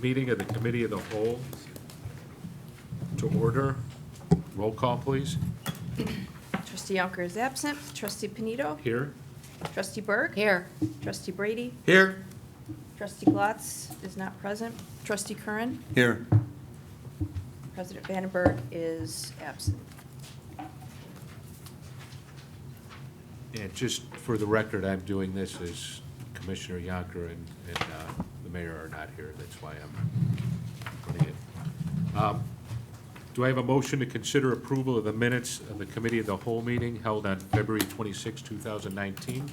meeting of the Committee of the Whole to order. Roll call, please. Trustee Yonker is absent. Trustee Panito? Here. Trustee Berg? Here. Trustee Brady? Here. Trustee Glatz is not present. Trustee Curran? Here. President Vandenberg is absent. And just for the record, I'm doing this as Commissioner Yonker and the mayor are not here. That's why I'm putting it. Do I have a motion to consider approval of the minutes of the Committee of the Whole meeting held on February 26, 2019?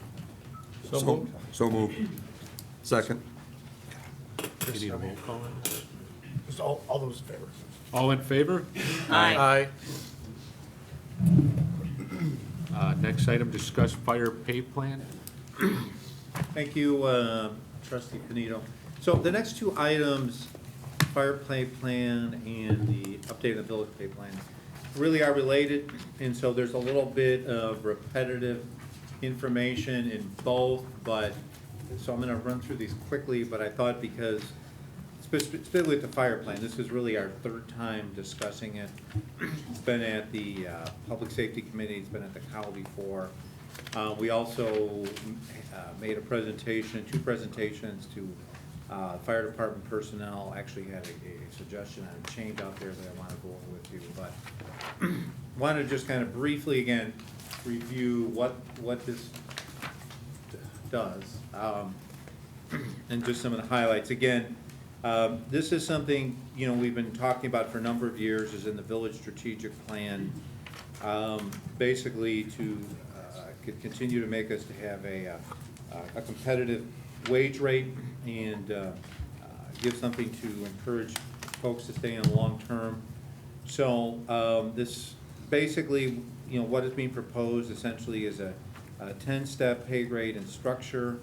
So moved. Second. You need a roll call on this? Just all those in favor? All in favor? Aye. Next item, discuss fire pay plan. Thank you, Trustee Panito. So the next two items, fire pay plan and the update of the village pay plan, really are related, and so there's a little bit of repetitive information in both, but, so I'm gonna run through these quickly, but I thought because, specifically with the fire plan, this is really our third time discussing it. It's been at the Public Safety Committee, it's been at the COW before. We also made a presentation, two presentations to fire department personnel. Actually had a suggestion on a change out there that I want to go over with you, but wanted to just kind of briefly again review what this does, and just some of the highlights. Again, this is something, you know, we've been talking about for a number of years, is in the village strategic plan, basically to continue to make us to have a competitive wage rate and give something to encourage folks to stay in the long term. So this basically, you know, what is being proposed essentially is a 10-step pay grade and structure.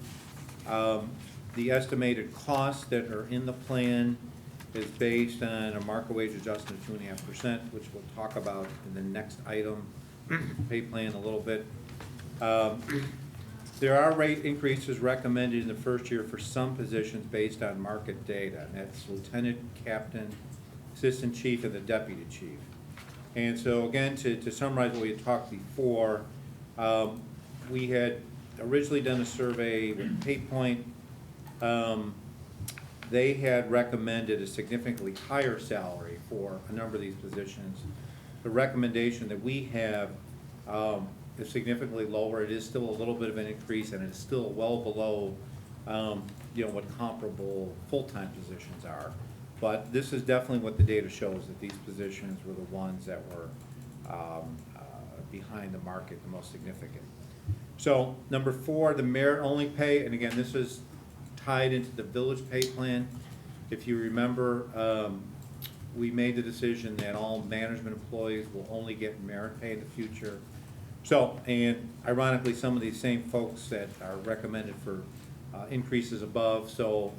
The estimated costs that are in the plan is based on a market wage adjustment of 2.5%, which we'll talk about in the next item, pay plan a little bit. There are rate increases recommended in the first year for some positions based on market data, and that's lieutenant, captain, assistant chief, and the deputy chief. And so again, to summarize what we had talked before, we had originally done a survey with PayPoint. They had recommended a significantly higher salary for a number of these positions. The recommendation that we have is significantly lower. It is still a little bit of an increase, and it's still well below, you know, what comparable full-time positions are. But this is definitely what the data shows, that these positions were the ones that were behind the market, the most significant. So number 4, the merit-only pay, and again, this is tied into the village pay plan. If you remember, we made the decision that all management employees will only get merit pay in the future. So, and ironically, some of these same folks that are recommended for increases above, so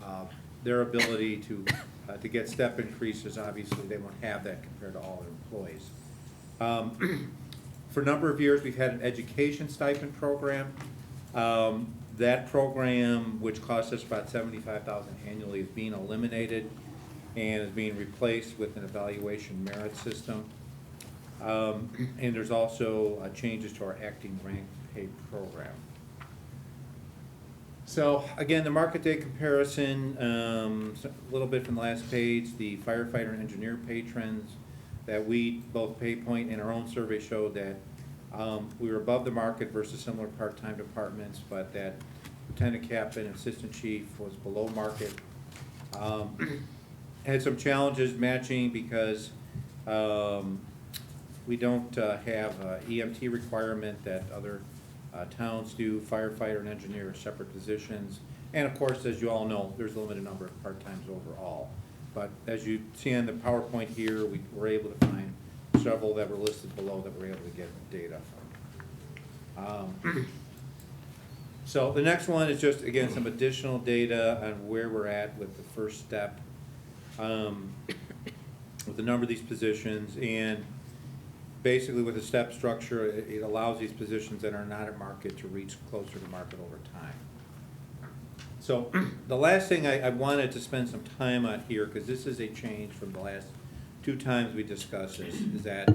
their ability to get step increases, obviously they won't have that compared to all their employees. For a number of years, we've had an education stipend program. That program, which costs us about $75,000 annually, is being eliminated and is being replaced with an evaluation merit system. And there's also changes to our acting rank pay program. So again, the market day comparison, a little bit from the last page, the firefighter and engineer pay trends that we, both PayPoint and our own survey showed that we were above the market versus similar part-time departments, but that lieutenant captain and assistant chief was below market. Had some challenges matching because we don't have an EMT requirement that other towns do. Firefighter and engineer are separate positions. And of course, as you all know, there's a limited number of part-times overall. But as you see on the PowerPoint here, we were able to find several that were listed below that we're able to get data from. So the next one is just, again, some additional data on where we're at with the first step, with the number of these positions, and basically with the step structure, it allows these positions that are not at market to reach closer to market over time. So the last thing I wanted to spend some time on here, because this is a change from the last two times we discussed this, is that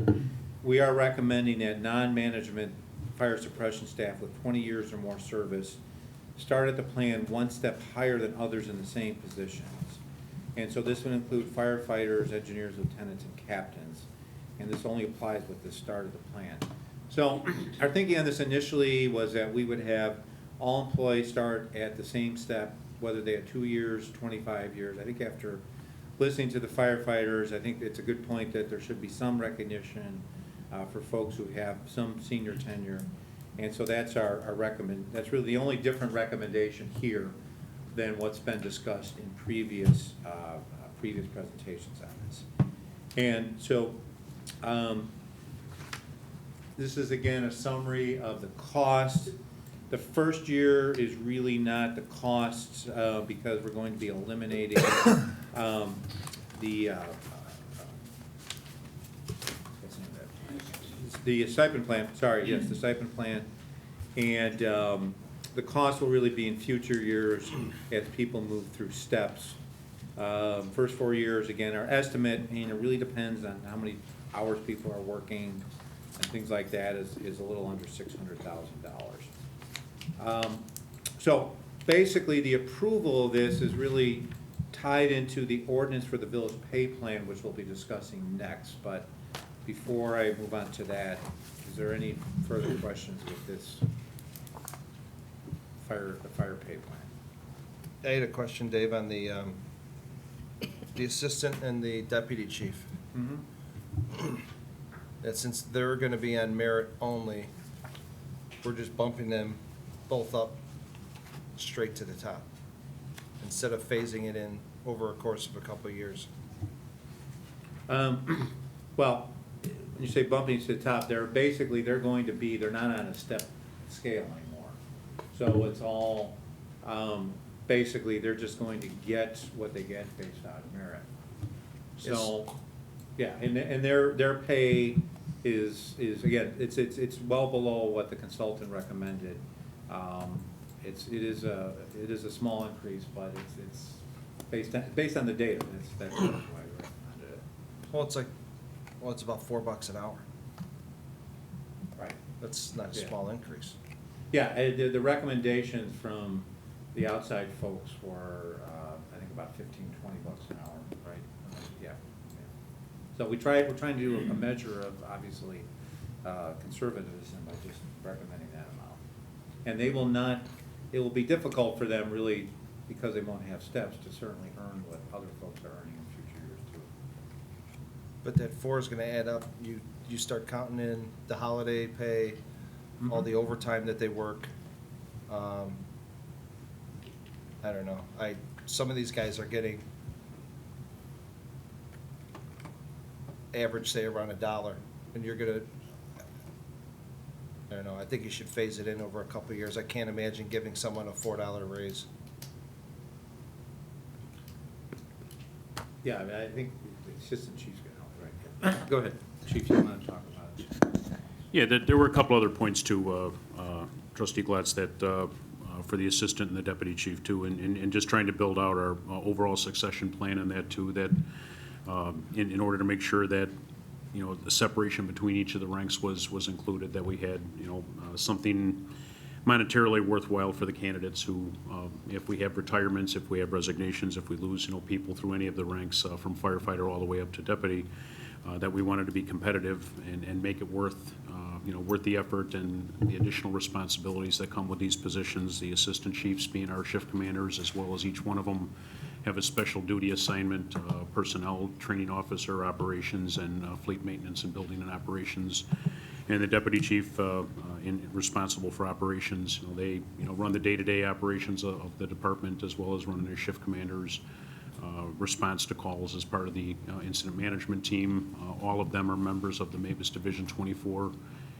we are recommending that non-management fire suppression staff with 20 years or more service start at the plan one step higher than others in the same positions. And so this would include firefighters, engineers, lieutenants, and captains. And this only applies with the start of the plan. So our thinking on this initially was that we would have all employees start at the same step, whether they had 2 years, 25 years. I think after listening to the firefighters, I think it's a good point that there should be some recognition for folks who have some senior tenure. And so that's our that's really the only different recommendation here than what's been discussed in previous presentations on this. And so this is again a summary of the cost. The first year is really not the costs because we're going to be eliminating the stipend plan, sorry, yes, the stipend plan. And the cost will really be in future years as people move through steps. First 4 years, again, our estimate, and it really depends on how many hours people are working and things like that, is a little under $600,000. So basically, the approval of this is really tied into the ordinance for the village pay plan, which we'll be discussing next. But before I move on to that, is there any further questions with this fire pay plan? I had a question, Dave, on the assistant and the deputy chief. Mm-hmm. That since they're gonna be on merit only, we're just bumping them both up straight to the top, instead of phasing it in over a course of a couple of years. Well, when you say bumping to the top, they're going to be, they're not on a step scale anymore. So it's all, basically, they're just going to get what they get based on merit. So, yeah, and their pay is again, it's well below what the consultant recommended. It is a small increase, but it's based on the data. That's why we recommended it. Well, it's about $4 an hour. Right. That's not a Yeah. small increase. Yeah, the recommendations from the outside folks were, I think about $15, $20 an hour, right? Yeah. So we're trying to do a measure of, obviously, conservatism by just recommending that amount. And it will be difficult for them really, because they won't have steps, to certainly earn what other folks are earning in future years too. But that 4 is gonna add up. You start counting in the holiday pay, all Mhm. the overtime that they work. I don't know. Some of these guys are getting average, say, around $1, and you're gonna, I don't know, I think you should phase it in over a couple of years. I can't imagine giving someone a $4 raise. Yeah, I mean, I think the assistant chief's gonna help, right? Go ahead, chief, you want to talk about it? Yeah, there were a couple other points too, Trustee Glatz, that for the assistant and the deputy chief too, and just trying to build out our overall succession plan on that too, that in order to make sure that, the separation between each of the ranks was included, that we had, something monetarily worthwhile for the candidates who, if we have retirements, if we have resignations, if we lose, people through any of the ranks, from firefighter all the way up to deputy, that we wanted to be competitive and make it worth the effort and the additional responsibilities that come with these positions. The assistant chiefs being our shift commanders, as well as each one of them have a special duty assignment, personnel, training officer, operations, and fleet maintenance and building and operations. And the deputy chief, responsible for operations, they, run the day-to-day operations of the department, as well as running their shift commanders, response to calls as part of the incident management team. All of them are members of the Mavis Division 24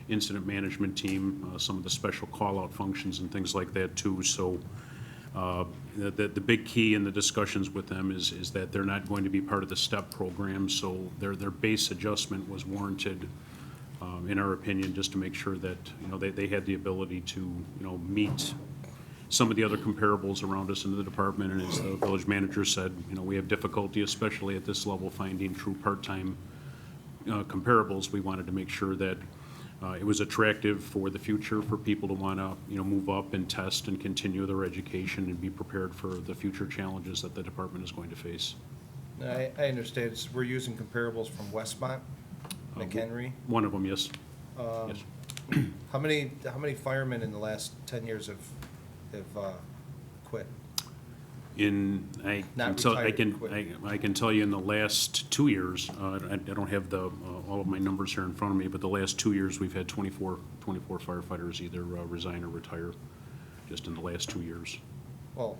incident management team, some of the special call-out functions and things like that too. So the big key in the discussions with them is that they're not going to be part of the STEP program, so their base adjustment was warranted, in our opinion, just to make sure that, they had the ability to, meet some of the other comparables around us in the department, and as the village manager said, we have difficulty, especially at this level, finding true part-time comparables. We wanted to make sure that it was attractive for the future for people to want to, move up and test and continue their education and be prepared for the future challenges that the department is going to face. I understand, we're using comparables from Westmont, McHenry. One of them, yes. Um, Yes. How many firemen in the last 10 years have quit? I Not retired, quit. can tell you in the last 2 years, I don't have all of my numbers here in front of me, but the last 2 years, we've had 24 firefighters either resign or retire, just in the last 2 years. Well,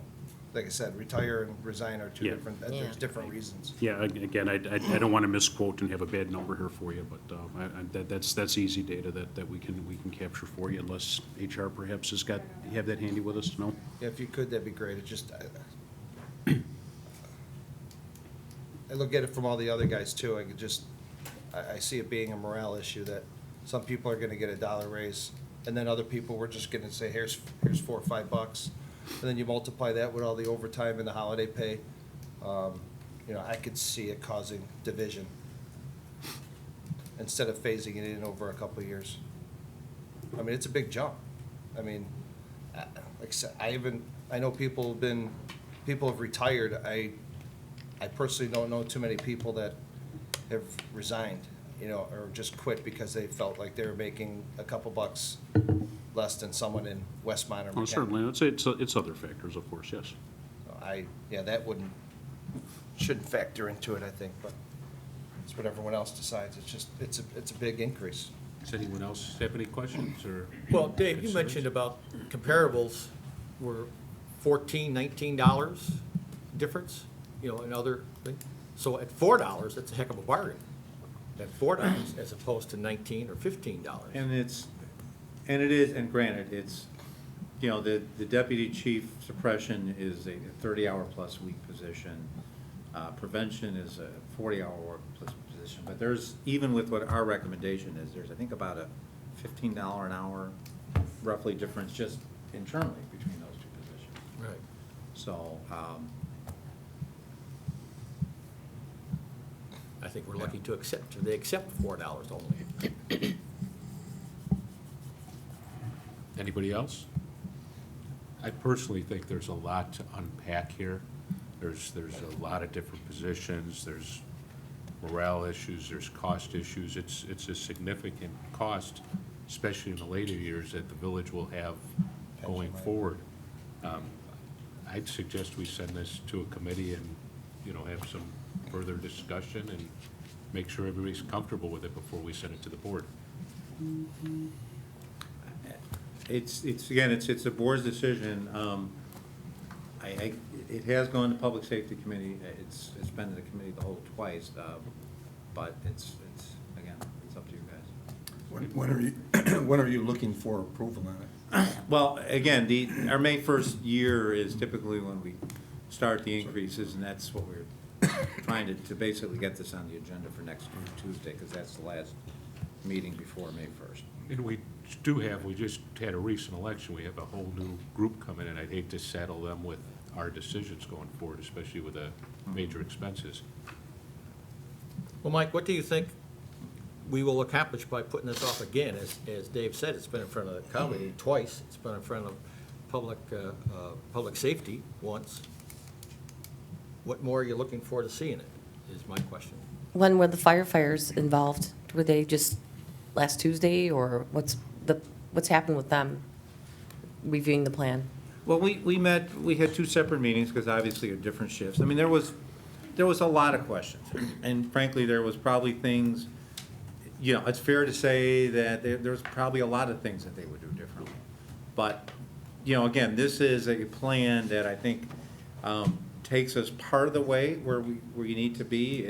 like I said, retire and resign are two Yeah. different, there's different reasons. Yeah, again, I don't want to misquote and have a bad number here for you, but that's easy data that we can capture for you, unless HR perhaps you have that handy with us, no? Yeah, if you could, that'd be great. It just, I look at it from all the other guys too. I see it being a morale issue that some people are gonna get a dollar raise, and then other people, we're just gonna say, here's $4 or $5. And then you multiply that with all the overtime and the holiday pay. I could see it causing division instead of phasing it in over a couple of years. I mean, it's a big jump. I mean, like I said, I know people have retired. I personally don't know too many people that have resigned, or just quit because they felt like they were making a couple bucks less than someone in Westmont or Oh, McHenry. certainly, it's other factors, of course, yes. That shouldn't factor into it, I think, but it's what everyone else decides. It's a big increase. Does anyone else have any questions or? Well, Dave, you concerns? mentioned about comparables were $14, $19 difference, in other things. So at $4, that's a heck of a bargain. At $4 as opposed to $19 or $15. And granted, it's, the deputy chief suppression is a 30-hour plus week position. Prevention is a 40-hour work plus position. But there's, even with what our recommendation is, there's, I think, about a $15 an hour roughly difference just internally between those two positions. Right. So, I think we're lucky they accept $4 only. Anybody else? I personally think there's a lot to unpack here. There's a lot of different positions, there's morale issues, there's cost issues. It's a significant cost, especially in the later years, that the village will have going forward. I'd suggest we send this to a committee and, have some further discussion and make sure everybody's comfortable with it before we send it to the board. it's a board's decision. It has gone to Public Safety Committee, it's been to the committee the whole twice, but again, it's up to you guys. When are you looking for approval on it? Well, again, our May 1st year is typically when we start the increases, and that's what we're trying to basically get this on the agenda for next Tuesday, because that's the last meeting before May 1st. And we just had a recent election, we have a whole new group coming in. I'd hate to saddle them with our decisions going forward, especially with the major expenses. Well, Mike, what do you think we will accomplish by putting this off again? As Dave said, it's been in front of the committee twice. It's been in front of public safety once. What more are you looking for to see in it, is my question. When were the firefighters involved? Were they just last Tuesday, or what's happened with them reviewing the plan? Well, we had two separate meetings, because obviously they're different shifts. I mean, there was a lot of questions, and frankly, there was probably things, it's fair to say that there's probably a lot of things that they would do differently. But, again, this is a plan that I think takes us part of the way where you need to be.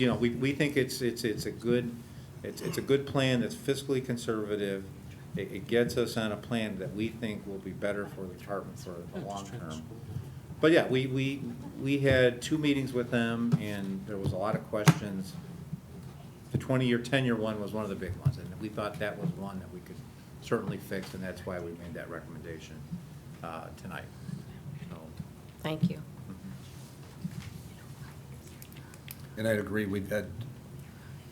We think it's a good plan that's fiscally conservative. It gets us on a plan that we think will be better for the department for the long term. But yeah, we had two meetings with them, and there was a lot of questions. The 20-year tenure one was one of the big ones, and we thought that was one that we could certainly fixed, and that's why we made that recommendation tonight. So, Thank you. And I'd agree, we've had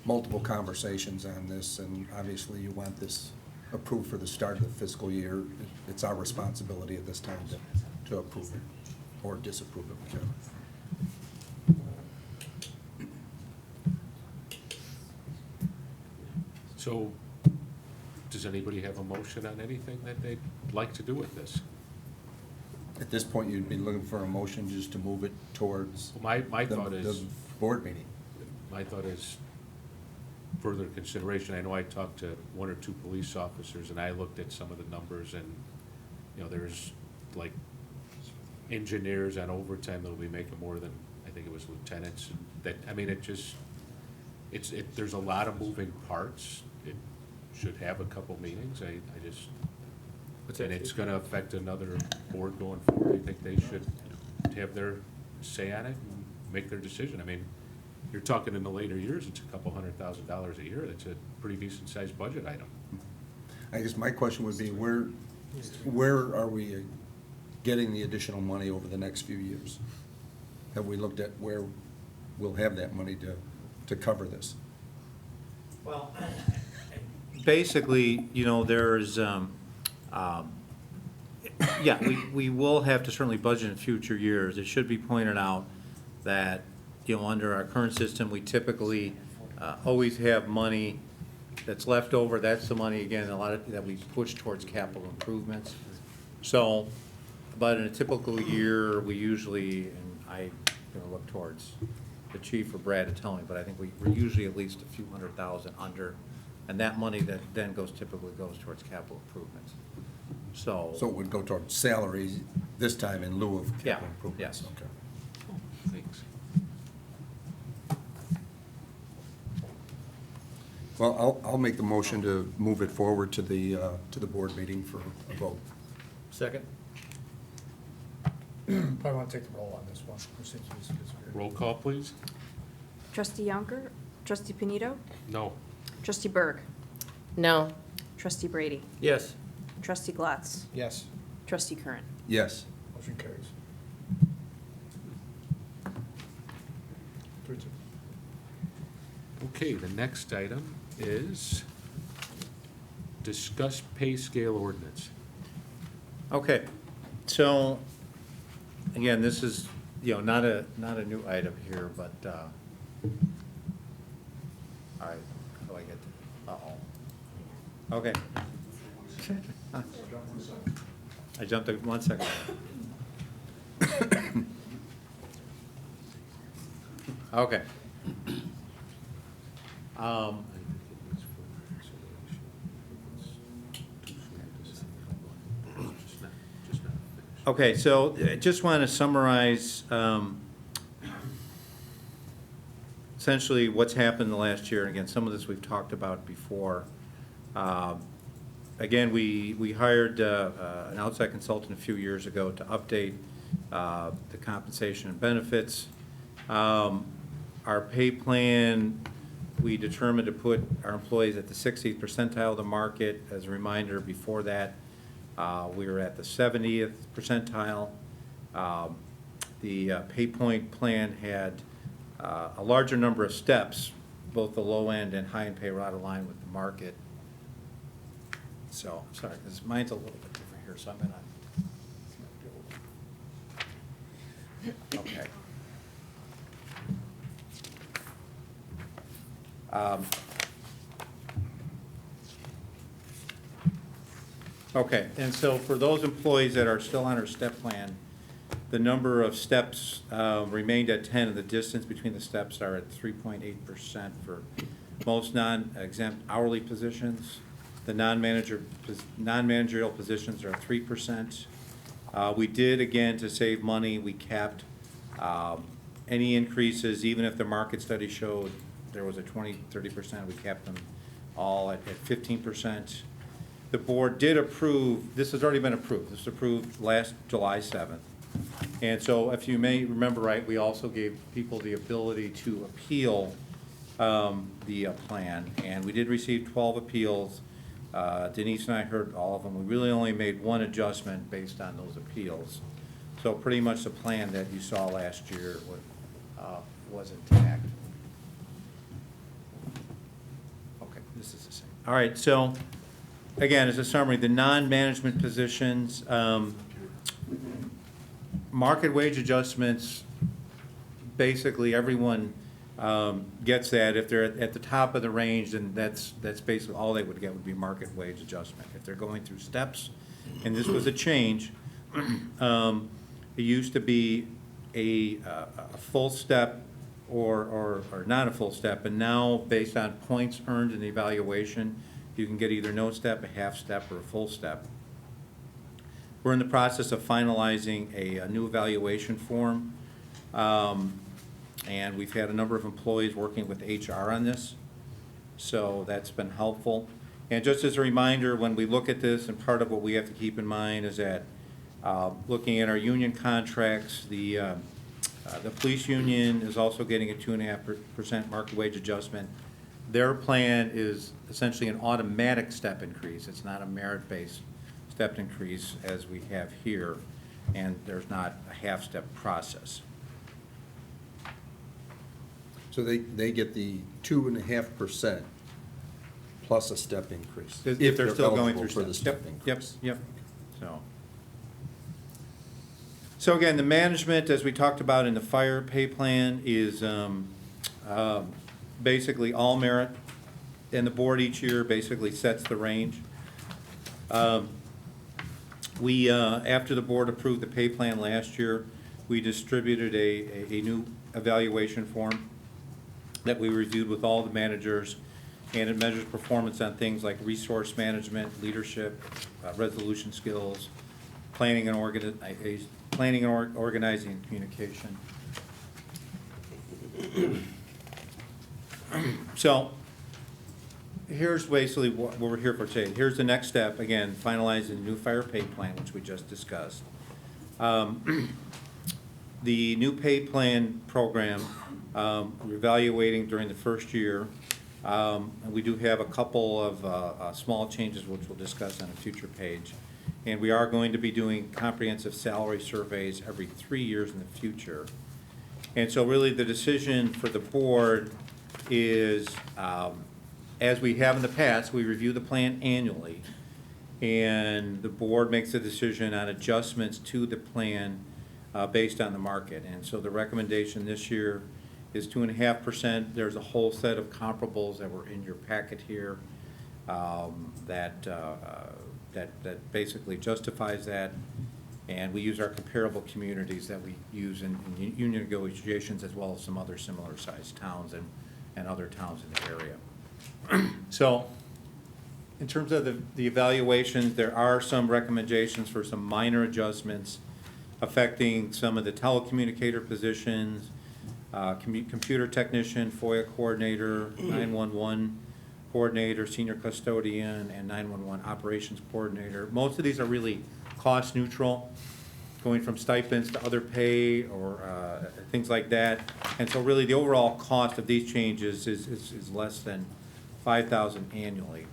multiple conversations on this, and obviously you want this approved for the start of the fiscal year. It's our responsibility at this time to approve it, or disapprove it, whichever. So, does anybody have a motion on anything that they'd like to do with this? At this point, you'd be looking for a motion just to move it towards Well, my the thought is, the board meeting. my thought is further consideration. I know I talked to one or two police officers, and I looked at some of the numbers, and, you know, there's like engineers on overtime that'll be making more than, I think it was lieutenants, and that, I mean, it just, there's a lot of moving parts. It should have a couple meetings, I just, and it's gonna affect another board going forward. I think they should have their say on it and make their decision. I mean, you're talking in the later years, it's a couple $100,000 a year. That's a pretty decent sized budget item. I guess my question would be, where are we getting the additional money over the next few years? Have we looked at where we'll have that money to cover this? well, basically, you know, there's, yeah, we will have to certainly budget in future years. It should be pointed out that, you know, under our current system, we typically always have money that's left over. That's the money, again, a lot of, that we push towards capital improvements. So, but in a typical year, we usually, and I look towards the chief or Brad to tell me, but I think we're usually at least a few $100,000 under, and that money that then typically goes towards capital improvements. So So it would go towards salaries this time in lieu of Yeah, capital improvements? yes. Okay. Thanks. Well, I'll make the motion to move it forward to the board meeting for a vote. Second? Probably want to take the roll on this one. Which seems to be weird. Roll call, please? Trustee Yonker, Trustee Panito, No. Trustee Berg, No. Trustee Brady, Yes. Trustee Glatz, Yes. Trustee Curran. Yes. Motion carries. 3-2. Okay, the next item is discuss pay scale ordinance. Okay, so, again, this is, you know, not a new item here, but, all right, how do I get, uh-oh. Okay. I jumped at 1 second. Okay. Okay, so I just want to summarize essentially what's happened the last year. And again, some of this we've talked about before. Again, we hired an outside consultant a few years ago to update the compensation and benefits. Our pay plan, we determined to put our employees at the 60th percentile of the market. As a reminder, before that, we were at the 70th percentile. The pay point plan had a larger number of steps, both the low end and high end pay were out of line with the market. So, I'm sorry, because mine's a little bit different here, so I'm gonna. Okay. Okay, and so for those employees that are still on our step plan, the number of steps remained at 10, and the distance between the steps are at 3.8% for most non-exempt hourly positions. The non-managerial positions are 3%. We did, again, to save money, we capped any increases, even if the market study showed there was a 20-30%, we capped them all at 15%. The board did approve, this has already been approved, this was approved last July 7th. And so if you may remember right, we also gave people the ability to appeal the plan, and we did receive 12 appeals. Denise and I heard all of them. We really only made one adjustment based on those appeals. So pretty much the plan that you saw last year was intact. Okay, this is the same. All right, so, again, as a summary, the non-management positions, market wage adjustments, basically everyone gets that. If they're at the top of the range, then that's basically all they would get would be market wage adjustment. If they're going through steps, and this was a change, it used to be a full step or not a full step, and now based on points earned in the evaluation, you can get either no step, a half step, or a full step. We're in the process of finalizing a new evaluation form, and we've had a number of employees working with HR on this, so that's been helpful. And just as a reminder, when we look at this, and part of what we have to keep in mind is that looking at our union contracts, the police union is also getting a 2.5% market wage adjustment. Their plan is essentially an automatic step increase. It's not a merit-based step increase as we have here, and there's not a half-step process. So they get the 2.5% plus a step increase. If they're still going eligible through for the steps. step Yep, increase. yep. So again, the management, as we talked about in the fire pay plan, is basically all merit, and the board each year basically sets the range. After the board approved the pay plan last year, we distributed a new evaluation form that we reviewed with all the managers, and it measures performance on things like resource management, leadership, resolution skills, planning and organizing and communication. So, here's basically what we're here for today. Here's the next step, again, finalizing the new fire pay plan, which we just discussed. The new pay plan program, we're evaluating during the first year. And we do have a couple of small changes, which we'll discuss on a future page. And we are going to be doing comprehensive salary surveys every 3 years in the future. And so really the decision for the board is, as we have in the past, we review the plan annually. And the board makes a decision on adjustments to the plan based on the market. And so the recommendation this year is 2.5%. There's a whole set of comparables that were in your packet here that basically justifies that. And we use our comparable communities that we use in union negotiations, as well as some other similar sized towns and other towns in the area. So, in terms of the evaluations, there are some recommendations for some minor adjustments affecting some of the telecommunicator positions, computer technician, FOIA coordinator, 911 coordinator, senior custodian, and 911 operations coordinator. Most of these are really cost neutral, going from stipends to other pay or things like that. And so really the overall cost of these changes is less than $5,000 annually.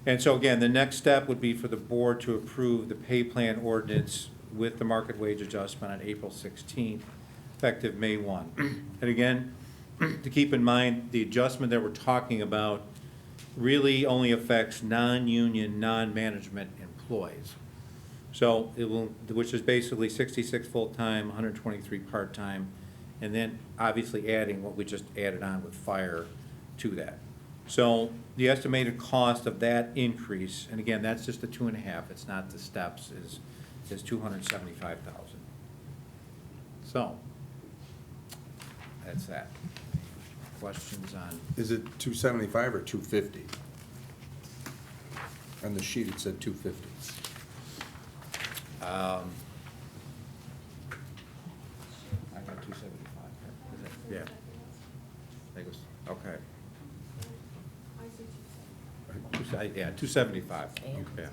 And so again, the next step would be for the board to approve the pay plan ordinance with the market wage adjustment on April 16th, effective May 1. And again, to keep in mind, the adjustment that we're talking about really only affects non-union, non-management employees. So it will, which is basically 66 full-time, 123 part-time, and then obviously adding what we just added on with fire to that. So the estimated cost of that increase, and again, that's just the 2.5, it's not the steps, is $275,000. So that's that. Questions on? Is it 275 or 250? On the sheet, it said 250. I got 275. Is it? Yeah. I think it was, okay. Yeah, 275. And Yeah. it's gone now.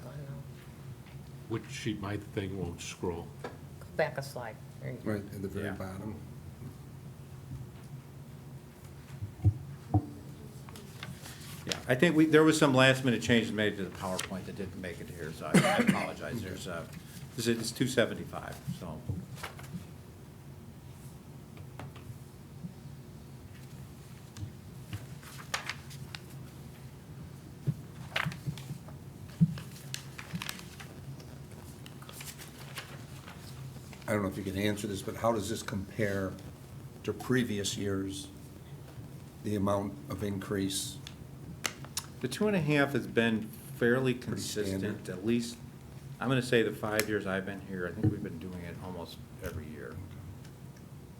Which sheet, my thing won't scroll. Go back a slide. There you go. Right at the very Yeah. bottom. Yeah. I think there was some last minute changes made to the PowerPoint that didn't make it here, so I apologize. It's 275, so. I don't know if you can answer this, but how does this compare to previous years, the amount of increase? The 2.5 has been fairly standard. consistent, at least, I'm gonna say the 5 years I've been here, I think we've been doing it almost every year.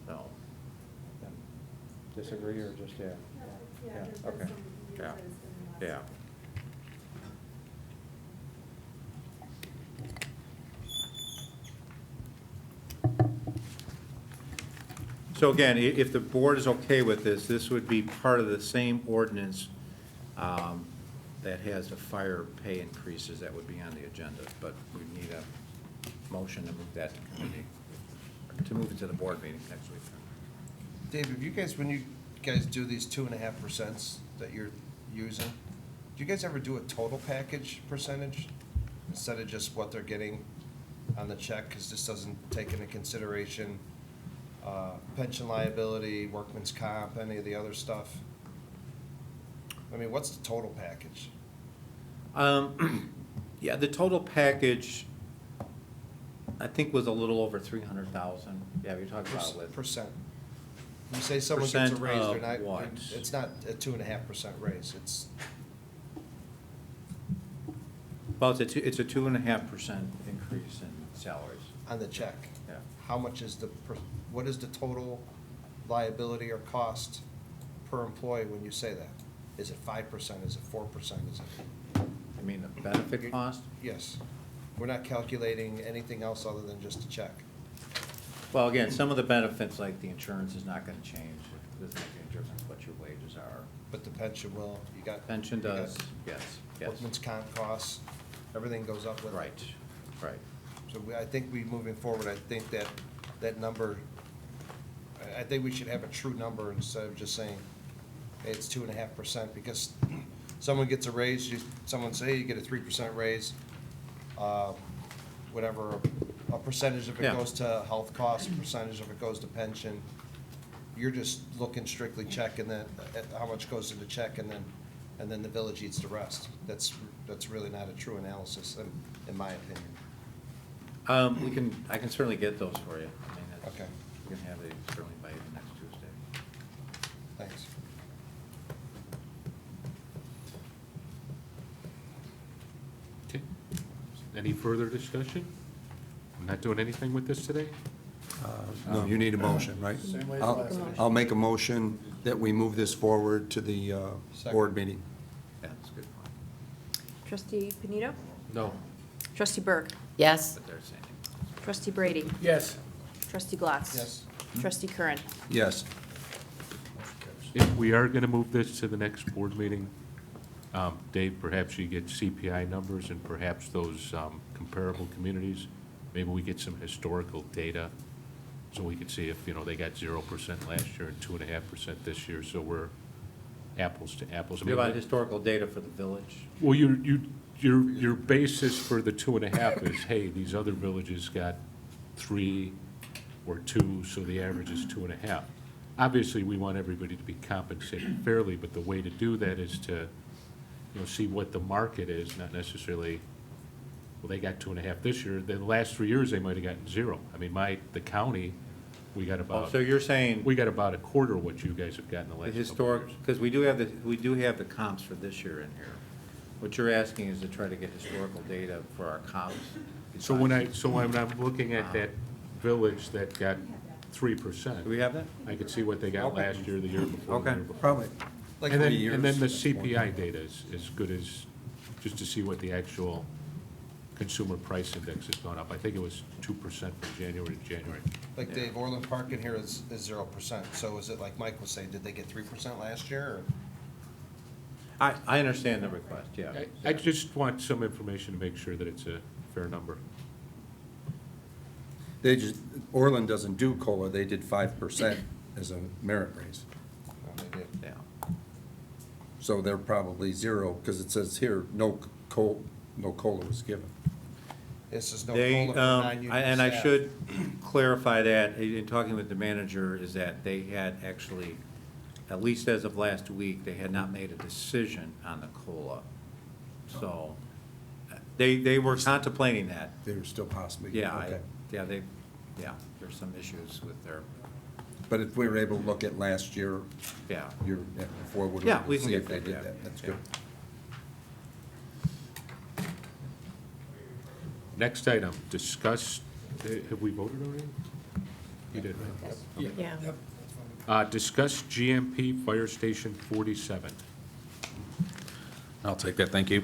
So, disagree or just, yeah? Yeah, okay, yeah, yeah. So again, if the board is okay with this, this would be part of the same ordinance that has the fire pay increases that would be on the agenda, but we need a motion to move that to committee, to move it to the board meeting next week. Dave, if you guys, when you guys do these 2.5% that you're using, do you guys ever do a total package percentage instead of just what they're getting on the check? Because this doesn't take into consideration pension liability, workman's comp, any of the other stuff. I mean, what's the total package? Yeah, the total package, I think, was a little over 300,000. Yeah, you're talking about with. Percent. You say someone gets a Percent raise, they're of not, what? it's not a 2.5% raise, it's, Well, it's a 2.5% increase in salaries. on the check. Yeah. How much is what is the total liability or cost per employee when you say that? Is it 5%, is it 4%, is it? I mean, the benefit cost? Yes. We're not calculating anything else other than just a check. Well, again, some of the benefits, like the insurance, is not gonna change. It doesn't make any difference what your wages are. But the pension will, you got. Pension you got does, yes, yes. Workman's comp costs, everything goes up with it. Right, right. So I think moving forward, I think that number, I think we should have a true number instead of just saying, hey, it's 2.5%, because someone gets a raise, someone say you get a 3% raise, whatever, a percentage of it Yeah. goes to health costs, a percentage of it goes to pension. You're just looking strictly check, and then, at how much goes to the check, and then the village eats the rest. That's really not a true analysis, in my opinion. I can certainly get those for you. I mean, that's, Okay. we can have it certainly by next Tuesday. Thanks. Okay. Any further discussion? I'm not doing anything with this today? No, you need a motion, right? Same way as I'll- last time. I'll make a motion that we move this forward to the board meeting. Yeah, that's a good point. Trustee Panito? No. Trustee Burke? Yes, But they're saying. Trustee Brady? Yes. Trustee Glatz? Yes. Trustee Curran? Yes. If we are gonna move this to the next board meeting, Dave, perhaps you get CPI numbers and perhaps those comparable communities. Maybe we get some historical data, so we could see if, they got 0% last year and 2.5% this year, so we're apples to apples. I What mean, about historical data for the village? well, your basis for the 2.5 is, hey, these other villages got 3 or 2, so the average is 2.5. Obviously, we want everybody to be compensated fairly, but the way to do that is to, see what the market is, not necessarily, well, they got 2.5 this year. The last 3 years, they might have gotten 0. I mean, the county, we got Oh, about, so you're saying we got about a quarter of what you guys have gotten the the last couple of historic, years. because we do have the comps for this year in here. What you're asking is to try to get historical data for our comps. So when I'm looking at that village that got 3%. Do we have that? I could see what they got Okay. last year, the year before, the Okay. year before. Probably. Like And then, 3 years. and then the CPI data is good as, just to see what the actual consumer price index has gone up. I think it was 2% from January to January. Like Dave, Orland Park in here is 0%. So is it like Mike was saying, did they get 3% last year? Or? I understand the request, yeah. I just want some information to make sure that it's a fair number. Orland doesn't do COLA, they did 5% as a merit raise. No, they did. Yeah. So they're probably zero, because it says here, no COLA was given. This is no They, COLA for non-union and I staff. should clarify that, in talking with the manager, is that they had actually, at least as of last week, they had not made a decision on the COLA. So, they were contemplating that. They were still possibly. Yeah, Okay. there's some issues with their, But if we were able to look at last year, yeah. before, would Yeah, we can see get if they that, did yeah. that. That's Yeah. good. Next item, discuss, have we voted already? You did, right? Yeah. Discuss GMP Fire Station 47. I'll take that, thank you.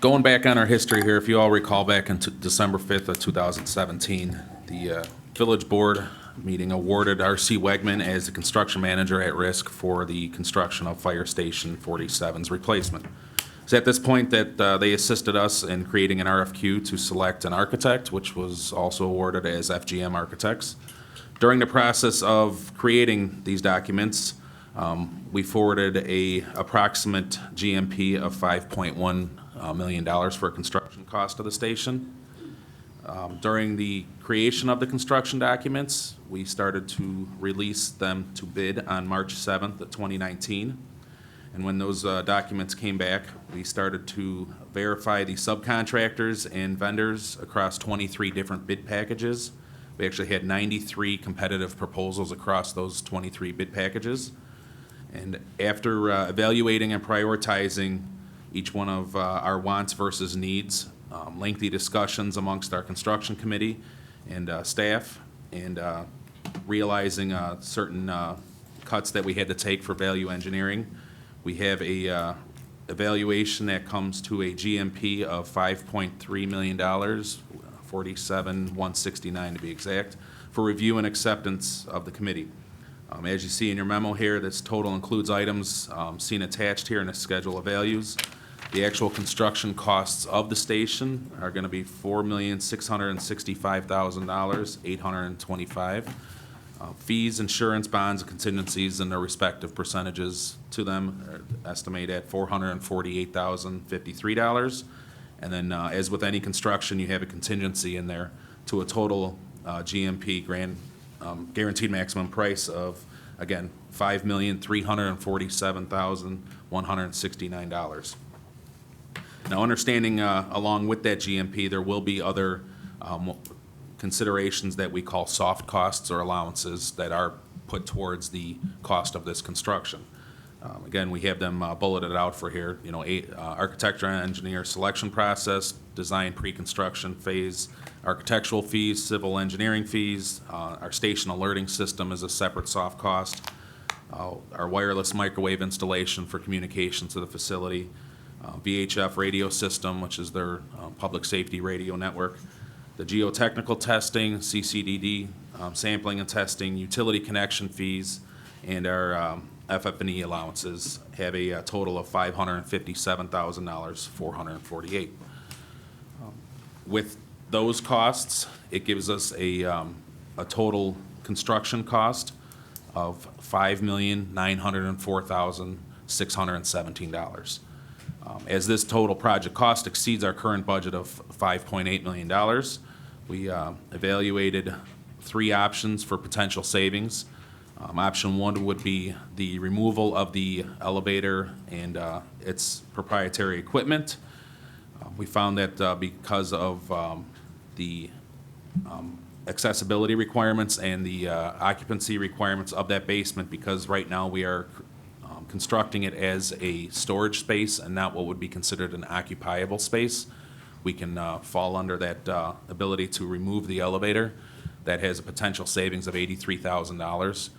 Going back on our history here, if you all recall back in December 5th of 2017, the village board meeting awarded R.C. Wegman as the construction manager at risk for the construction of Fire Station 47's replacement. It's at this point that they assisted us in creating an RFQ to select an architect, which was also awarded as FGM Architects. During the process of creating these documents, we forwarded a approximate GMP of $5.1 million for construction cost of the station. During the creation of the construction documents, we started to release them to bid on March 7th of 2019. And when those documents came back, we started to verify the subcontractors and vendors across 23 different bid packages. We actually had 93 competitive proposals across those 23 bid packages. And after evaluating and prioritizing each one of our wants versus needs, lengthy discussions amongst our construction committee and staff, and realizing certain cuts that we had to take for value engineering, we have a evaluation that comes to a GMP of $5.3 million, 47,169 to be exact, for review and acceptance of the committee. As you see in your memo here, this total includes items seen attached here in the schedule of values. The actual construction costs of the station are going to be $4,665,000, $825. Fees, insurance, bonds, and contingencies and their respective percentages to them are estimated at $448,053. And then, as with any construction, you have a contingency in there to a total GMP guaranteed maximum price of, again, $5,347,169. Now, understanding along with that GMP, there will be other considerations that we call soft costs or allowances that are put towards the cost of this construction. Again, we have them bulleted out for here, architecture and engineer selection process, design pre-construction phase, architectural fees, civil engineering fees, our station alerting system is a separate soft cost, our wireless microwave installation for communication to the facility, VHF radio system, which is their public safety radio network, the geotechnical testing, CCDD, sampling and testing, utility connection fees, and our FF&E allowances have a total of $557,448. With those costs, it gives us a total construction cost of $5,904,617. As this total project cost exceeds our current budget of $5.8 million, we evaluated 3 options for potential savings. Option 1 would be the removal of the elevator and its proprietary equipment. We found that because of the accessibility requirements and the occupancy requirements of that basement, because right now we are constructing it as a storage space and not what would be considered an occupiable space, we can fall under that ability to remove the elevator. That has a potential savings of $83,000.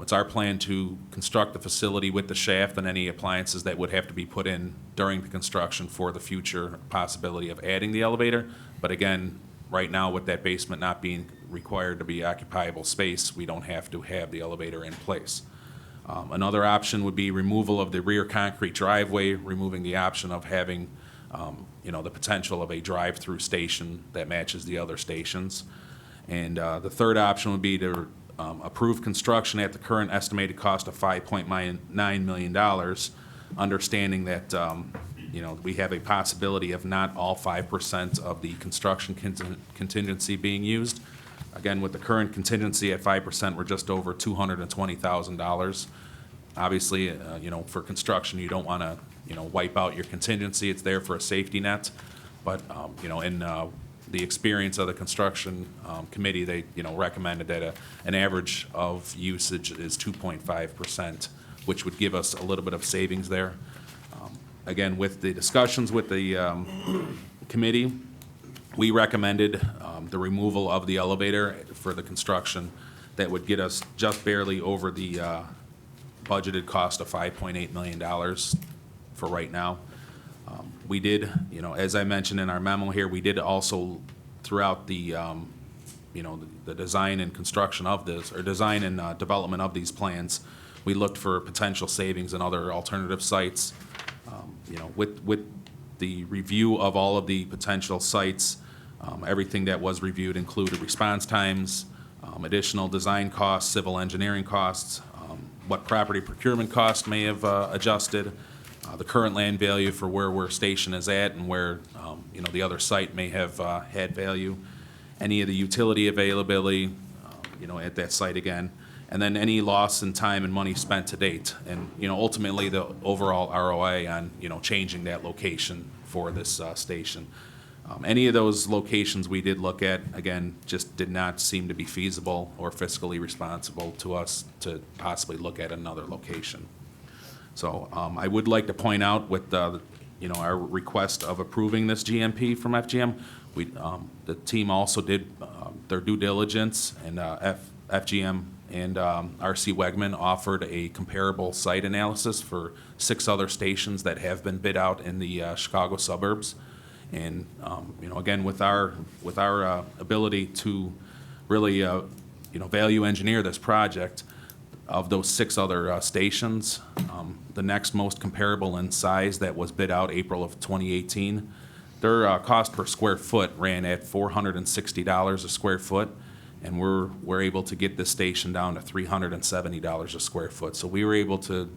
It's our plan to construct the facility with the shaft and any appliances that would have to be put in during the construction for the future possibility of adding the elevator. But again, right now with that basement not being required to be occupiable space, we don't have to have the elevator in place. Another option would be removal of the rear concrete driveway, removing the option of having, the potential of a drive-through station that matches the other stations. And the third option would be to approve construction at the current estimated cost of $5.9 million, understanding that, you know, we have a possibility of not all 5% of the construction contingency being used. Again, with the current contingency at 5%, we're just over $220,000. Obviously, you know, for construction, you don't want to, you know, wipe out your contingency. It's there for a safety net. But, you know, in the experience of the construction committee, they, you know, recommended that an average of usage is 2.5%, which would give us a little bit of savings there. Again, with the discussions with the committee, we recommended the removal of the elevator for the construction. That would get us just barely over the budgeted cost of $5.8 million for right now. We did, you know, as I mentioned in our memo here, we did also throughout the, you know, the design and construction of this, or design and development of these plans, we looked for potential savings in other alternative sites. You know, with the review of all of the potential sites, everything that was reviewed included response times, additional design costs, civil engineering costs, what property procurement costs may have adjusted, the current land value for where our station is at and where, you know, the other site may have had value, any of the utility availability, you know, at that site again, and then any loss in time and money spent to date. And, you know, ultimately, the overall ROI on, you know, changing that location for this station. Any of those locations we did look at, again, just did not seem to be feasible or fiscally responsible to us to possibly look at another location. So I would like to point out with, you know, our request of approving this GMP from FGM, we, the team also did their due diligence, and FGM and RC Wegman offered a comparable site analysis for 6 other stations that have been bid out in the Chicago suburbs. And, you know, again, with our ability to really, you know, value engineer this project, of those 6 other stations, the next most comparable in size that was bid out April of 2018, their cost per square foot ran at $460 a square foot, and we're able to get this station down to $370 a square foot. So we were able to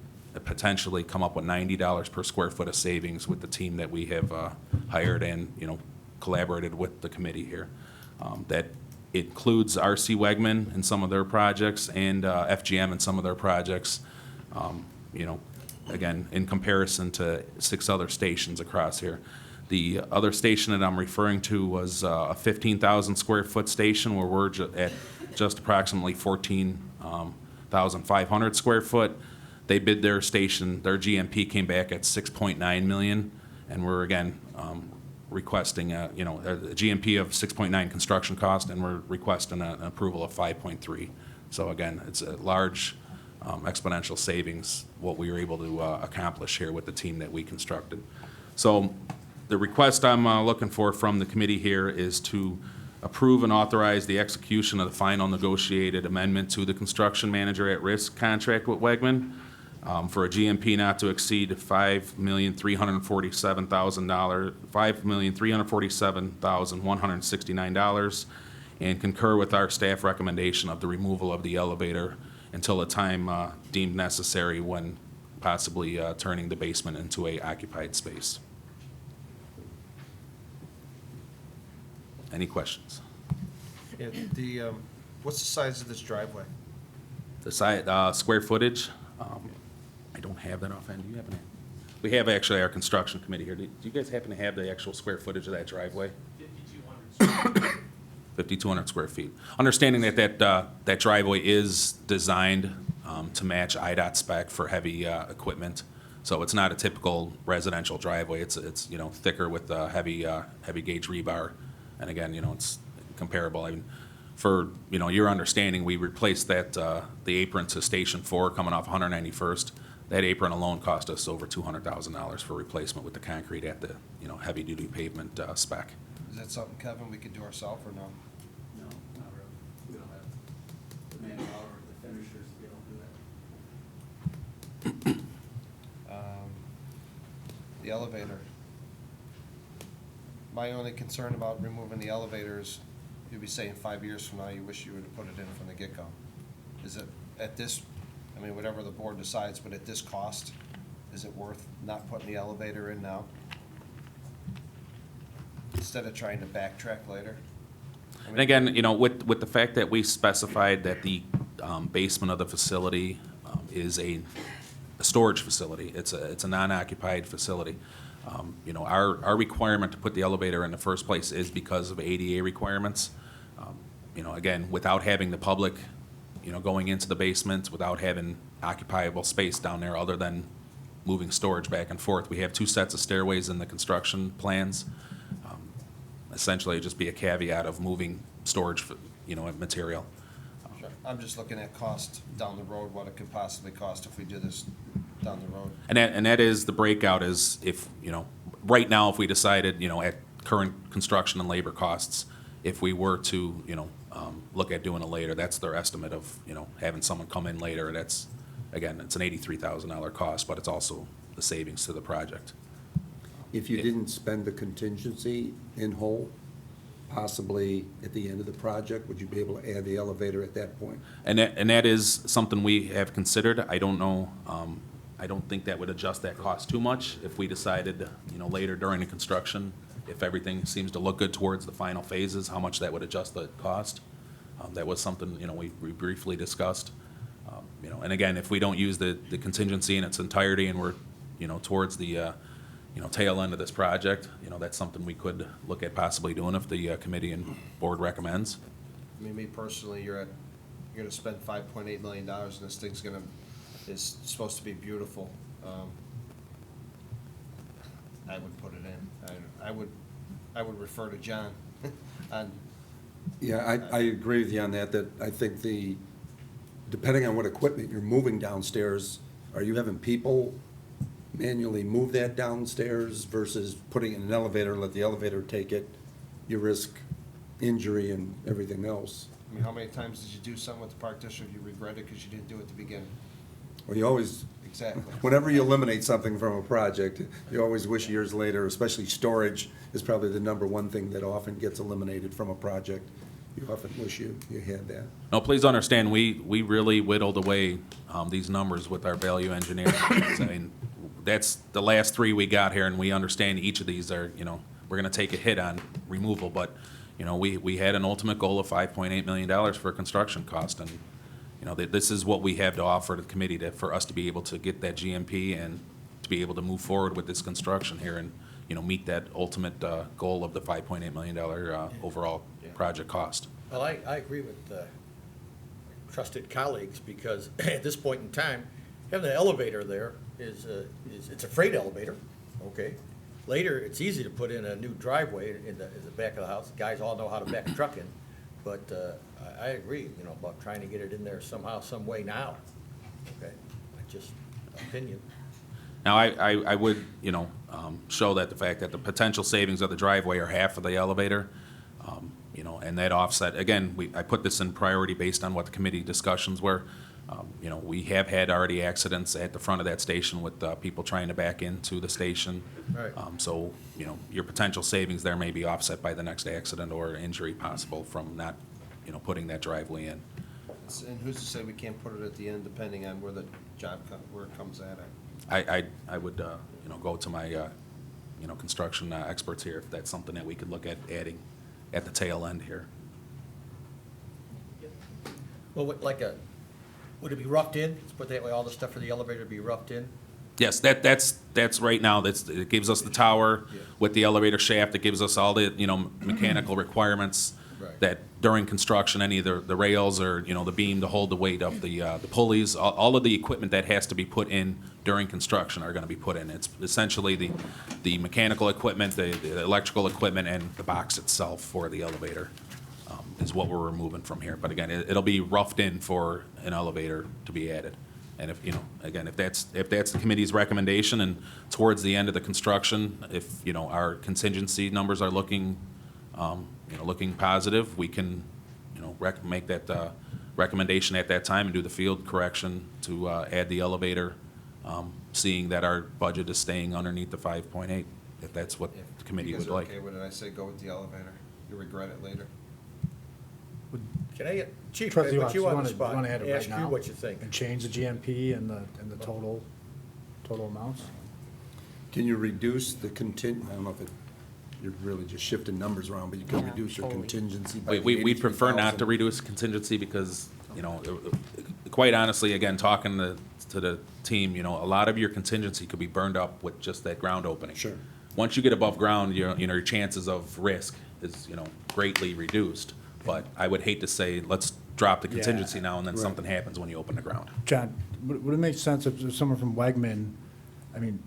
potentially come up with $90 per square foot of savings with the team that we have hired and, you know, collaborated with the committee here. That includes RC Wegman in some of their projects and FGM in some of their projects. You know, again, in comparison to 6 other stations across here. The other station that I'm referring to was a 15,000 square foot station where we're at just approximately 14,500 square foot. They bid their station, their GMP came back at 6.9 million, and we're again requesting you know, a GMP of 6.9 construction cost, and we're requesting an approval of 5.3. So again, it's a large exponential savings what we were able to accomplish here with the team that we constructed. So the request I'm looking for from the committee here is to approve and authorize the execution of the final negotiated amendment to the construction manager at risk contract with Wegman for a GMP not to exceed $5,347,169, and concur with our staff recommendation of the removal of the elevator until a time deemed necessary when possibly turning the basement into a occupied space. Any questions? Yeah, the, what's the size of this driveway? The site, square footage, I don't have that offhand. Do you happen to? We have actually our construction committee here. Do you guys happen to have the actual square footage of that driveway? 5,200 square feet. Understanding that that driveway is designed to match IDOT spec for heavy equipment. So it's not a typical residential driveway. It's you know, thicker with heavy gauge rebar. And again, you know, it's comparable. I mean, for, you know, your understanding, we replaced that, the apron to Station 4 coming off 191st. That apron alone cost us over $200,000 for replacement with the concrete at the, you know, heavy-duty pavement spec. Is that something, Kevin, we could do ourselves or no? No, not really. We don't have the manpower or the finishers to be able to do that. The elevator. My only concern about removing the elevator is you'd be saying 5 years from now, you wish you would have put it in from the get-go. Is it at this, I mean, whatever the board decides, but at this cost, is it worth not putting the elevator in now? Instead of trying to backtrack later? I And mean, again, you know, with the fact that we specified that the basement of the facility is a storage facility, it's a non-occupied facility. You know, our requirement to put the elevator in the first place is because of ADA requirements. You know, again, without having the public, you know, going into the basement, without having occupiable space down there other than moving storage back and forth. We have 2 sets of stairways in the construction plans. Essentially, it'd just be a caveat of moving storage, you know, material. Sure. I'm just looking at cost down the road, what it could possibly cost if we do this down the road. And that is, the breakout is if, you know, right now, if we decided, you know, at current construction and labor costs, if we were to, you know, look at doing it later, that's their estimate of, you know, having someone come in later. That's, again, it's an $83,000 cost, but it's also the savings to the project. If you didn't spend the contingency in whole, possibly at the end of the project, would you be able to add the elevator at that point? And that is something we have considered. I don't know, I don't think that would adjust that cost too much if we decided, you know, later during the construction, if everything seems to look good towards the final phases, how much that would adjust the cost. That was something, you know, we briefly discussed. You know, and again, if we don't use the contingency in its entirety and we're, you know, towards the, you know, tail end of this project, you know, that's something we could look at possibly doing if the committee and board recommends. I mean, me personally, you're gonna spend $5.8 million and this thing's is supposed to be beautiful. I would put it in. I would refer to John on, Yeah, I agree with you on that, that I think depending on what equipment you're moving downstairs, are you having people manually move that downstairs versus putting it in an elevator and let the elevator take it? You risk injury and everything else. I mean, how many times did you do something with the park district you regret it because you didn't do it at the beginning? Well, you always, Exactly. whenever you eliminate something from a project, you always wish years later, especially storage is probably the number one thing that often gets eliminated from a project. You often wish you had that. No, please understand, we really whittled away these numbers with our value engineering. I mean, that's the last 3 we got here, and we understand each of these are, you know, we're gonna take a hit on removal, but, you know, we had an ultimate goal of $5.8 million for construction cost, and, you know, this is what we have to offer to the committee for us to be able to get that GMP and to be able to move forward with this construction here and, you know, meet that ultimate goal of the $5.8 million overall project cost. Well, I agree with trusted colleagues, because at this point in time, having an elevator there is it's a freight elevator, okay? Later, it's easy to put in a new driveway in the back of the house. Guys all know how to back a truck in. But I agree, you know, about trying to get it in there somehow, some way now, okay? Just opinion. Now, I would, you know, show that the fact that the potential savings of the driveway are half of the elevator, you know, and that offset, again, I put this in priority based on what the committee discussions were. You know, we have had already accidents at the front of that station with people trying to back into the station. Right. So, you know, your potential savings there may be offset by the next accident or injury possible from not, you know, putting that driveway in. And who's to say we can't put it at the end depending on where the job, where it comes at? I would, you know, go to my, you know, construction experts here if that's something that we could look at adding at the tail end here. Well, would it be roughed in? Let's put that way, all the stuff for the elevator would be roughed in? Yes, that's right now, it gives us the tower with the elevator shaft, it gives us all the, you know, mechanical requirements Right. that during construction, any of the rails or, you know, the beam to hold the weight of the pulleys, all of the equipment that has to be put in during construction are gonna be put in. It's essentially the mechanical equipment, the electrical equipment, and the box itself for the elevator is what we're removing from here. But again, it'll be roughed in for an elevator to be added. And if, you know, again, if that's the committee's recommendation and towards the end of the construction, if, you know, our contingency numbers are looking, you know, looking positive, we can, you know, make that recommendation at that time and do the field correction to add the elevator, seeing that our budget is staying underneath the 5.8, if that's what the committee would like. You guys are okay with it, I say go with the elevator. You regret it later. Can I get Chief, Trustee put Watts, you you on the wanna- spot. you wanna add it right Ask you now? what you think. And change the GMP and the total amounts? Can you reduce the I don't know if you're really just shifting numbers around, but you can Yeah, reduce your totally. contingency by We prefer not to 83,000. reduce contingency because, you know, quite honestly, again, talking to the team, you know, a lot of your contingency could be burned up with just that ground opening. Sure. Once you get above ground, your chances of risk is, greatly reduced. But I would hate to say, let's drop the contingency now and then Right. something happens when you open the ground. John, would it make sense if someone from Wegman, I mean,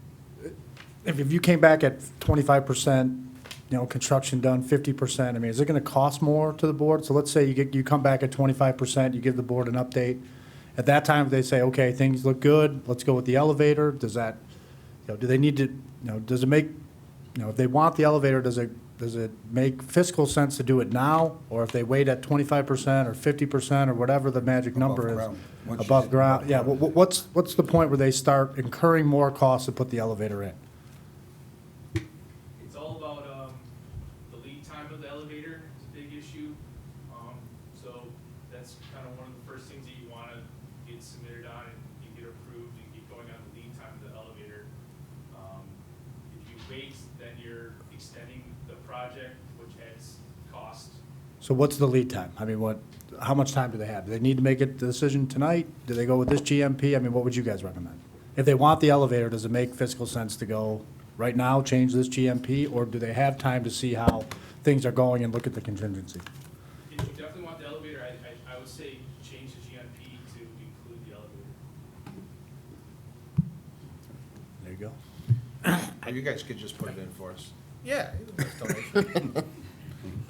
if you came back at 25%, construction done 50%, I mean, is it gonna cost more to the board? So let's say you come back at 25%, you give the board an update. At that time, they say, okay, things look good, let's go with the elevator. Does that, do they need to, does it make, if they want the elevator, does it make fiscal sense to do it now? Or if they wait at 25% or 50% or whatever the magic number is? ground. Once you Above hit ground, above yeah, ground. what's the point where they start incurring more costs to put the elevator in? It's all about, the lead time of the elevator is a big issue. So that's kind of one of the first things that you wanna get submitted on and you get approved and get going on the lead time of the elevator. If you wait, then you're extending the project, which adds cost. So what's the lead time? I mean, how much time do they have? Do they need to make a decision tonight? Do they go with this GMP? I mean, what would you guys recommend? If they want the elevator, does it make fiscal sense to go right now, change this GMP? Or do they have time to see how things are going and look at the contingency? If you definitely want the elevator, I would say change the GMP to include the elevator. There you go. You guys could just put it in for us. Yeah. donation.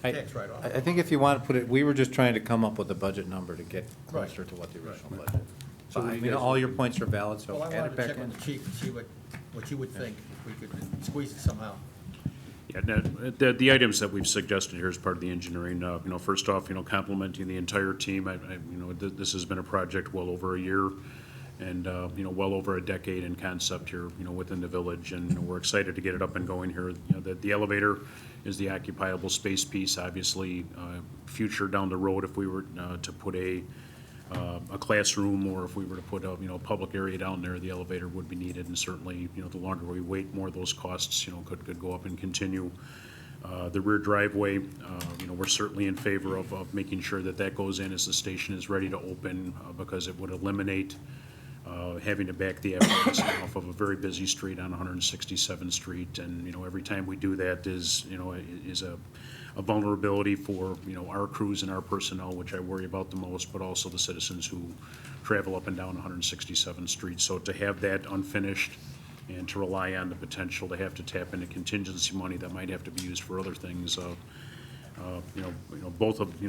Tax write-off. I think if you want to put it, we were just trying to come up with a budget number to get Right. closer to what the original budget. So So, I you mean, guys- all your points are valid, so Well, I add wanted it to back check in. with the chief and see what you would think, if we could squeeze it somehow. Yeah, the items that we've suggested here as part of the engineering, first off, complimenting the entire team. This has been a project well over a year and, well over a decade in concept here, within the village. And we're excited to get it up and going here. The elevator is the occupiable space piece, obviously, future down the road, if we were to put a classroom, or if we were to put a, public area down there, the elevator would be needed, and certainly, the longer we wait, more of those costs, could go up and continue. The rear driveway, we're certainly in favor of making sure that goes in as the station is ready to open, because it would eliminate having to back the apparatus off of a very busy street on 167th Street, and, every time we do that is a vulnerability for, our crews and our personnel, which I worry about the most, but also the citizens who travel up and down 167th Street. So to have that unfinished and to rely on the potential to have to tap into contingency money that might have to be used for other things, both of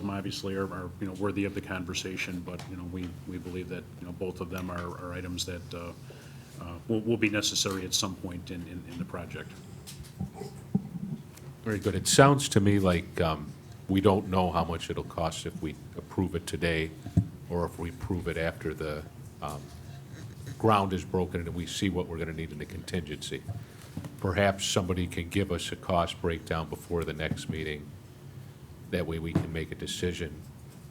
them obviously are worthy of the conversation, but, we believe that, both of them are items that will be necessary at some point in the project. Very good. It sounds to me like we don't know how much it'll cost if we approve it today, or if we approve it after the ground is broken and we see what we're gonna need in the contingency. Perhaps somebody can give us a cost breakdown before the next meeting. That way we can make a decision.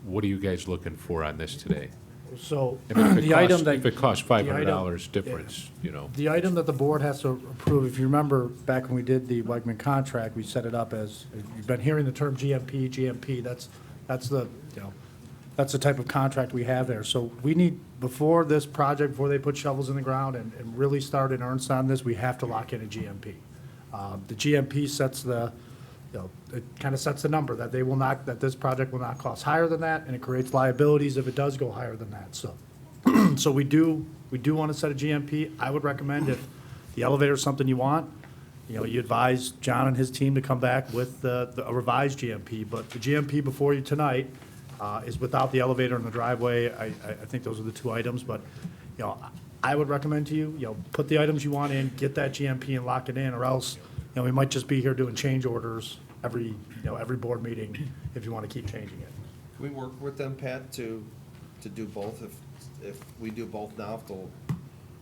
What are you guys looking for on this today? So I mean, the item that. If it costs the item- $500 difference, The item that the board has to approve, if you remember, back when we did the Wegman contract, we set it up as, you've been hearing the term GMP, that's the, that's the type of contract we have there. So we need, before this project, before they put shovels in the ground and really start in earnest on this, we have to lock in a GMP. The GMP sets the, it kind of sets the number that they will not, that this project will not cost higher than that, and it creates liabilities if it does go higher than that, so. So we do want to set a GMP. I would recommend, if the elevator is something you want, you advise John and his team to come back with a revised GMP. But the GMP before you tonight is without the elevator in the driveway. I think those are the two items, but, I would recommend to you, put the items you want in, get that GMP and lock it in, or else, we might just be here doing change orders every board meeting if you want to keep changing it. Can we work with them, Pat, to do both? If we do both now,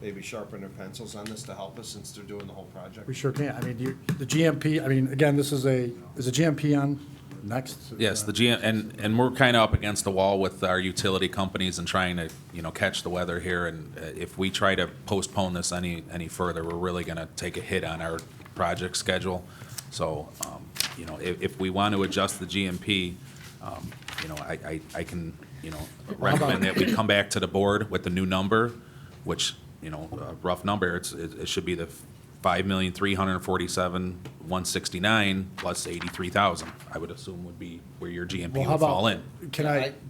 maybe sharpen their pencils on this to help us since they're doing the whole project? We sure can. I mean, the GMP, I mean, again, is a GMP on next? Yes, the GM, and we're kind of up against the wall with our utility companies and trying to, catch the weather here. And if we try to postpone this any further, we're really going to take a hit on our project schedule. So, if we want to adjust the GMP, I can, recommend that we come back to the board with the new number, which, a rough number, it should be the 5,347,169 plus 83,000, I would assume would be where your GMP Well, how would fall about, in.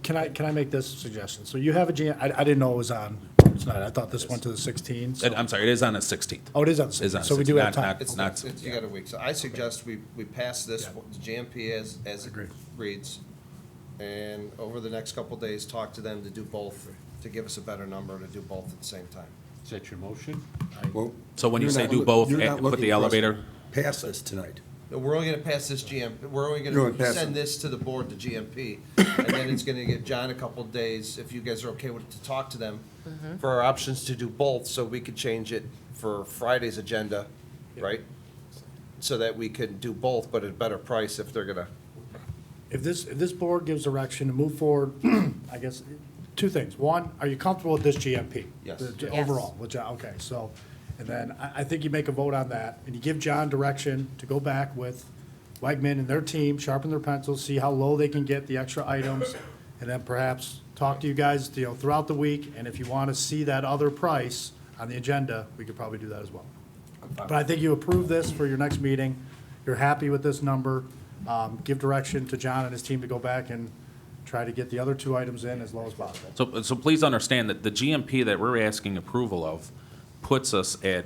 can I make this suggestion? So you have a GM, I didn't know it was on tonight. I thought this went to the 16th. so- I'm sorry, it is on the 16th. Oh, it is on the Is on 16th, so we do have 16th, time. You got a week, so I suggest we pass this, the GMP as it Agreed. reads, and over the next couple days, talk to them to do both, to give us a better number, to do both at the same time. Is that your motion? Well, So when you you're say not do look- both, you're not put looking the for us to elevator? Pass this tonight. No, we're only gonna pass this we're only You're gonna gonna pass send it. this to the board, to GMP, and then it's gonna give John a couple days, if you guys are okay with it, to talk to them for our options to do both, so we could change it for Friday's agenda, right? So that we could do both, but at a better price if they're gonna, If this board gives direction to move forward, I guess, two things. One, are you comfortable with this GMP? Yes. The Yes. overall, which, okay, so, and then I think you make a vote on that, and you give John direction to go back with Wegman and their team, sharpen their pencils, see how low they can get the extra items, and then perhaps talk to you guys, throughout the week, and if you want to see that other price on the agenda, we could probably do that as well. But I think you approve this for your next meeting, you're happy with this number, give direction to John and his team to go back and try to get the other two items in as low as possible. So please understand that the GMP that we're asking approval of puts us at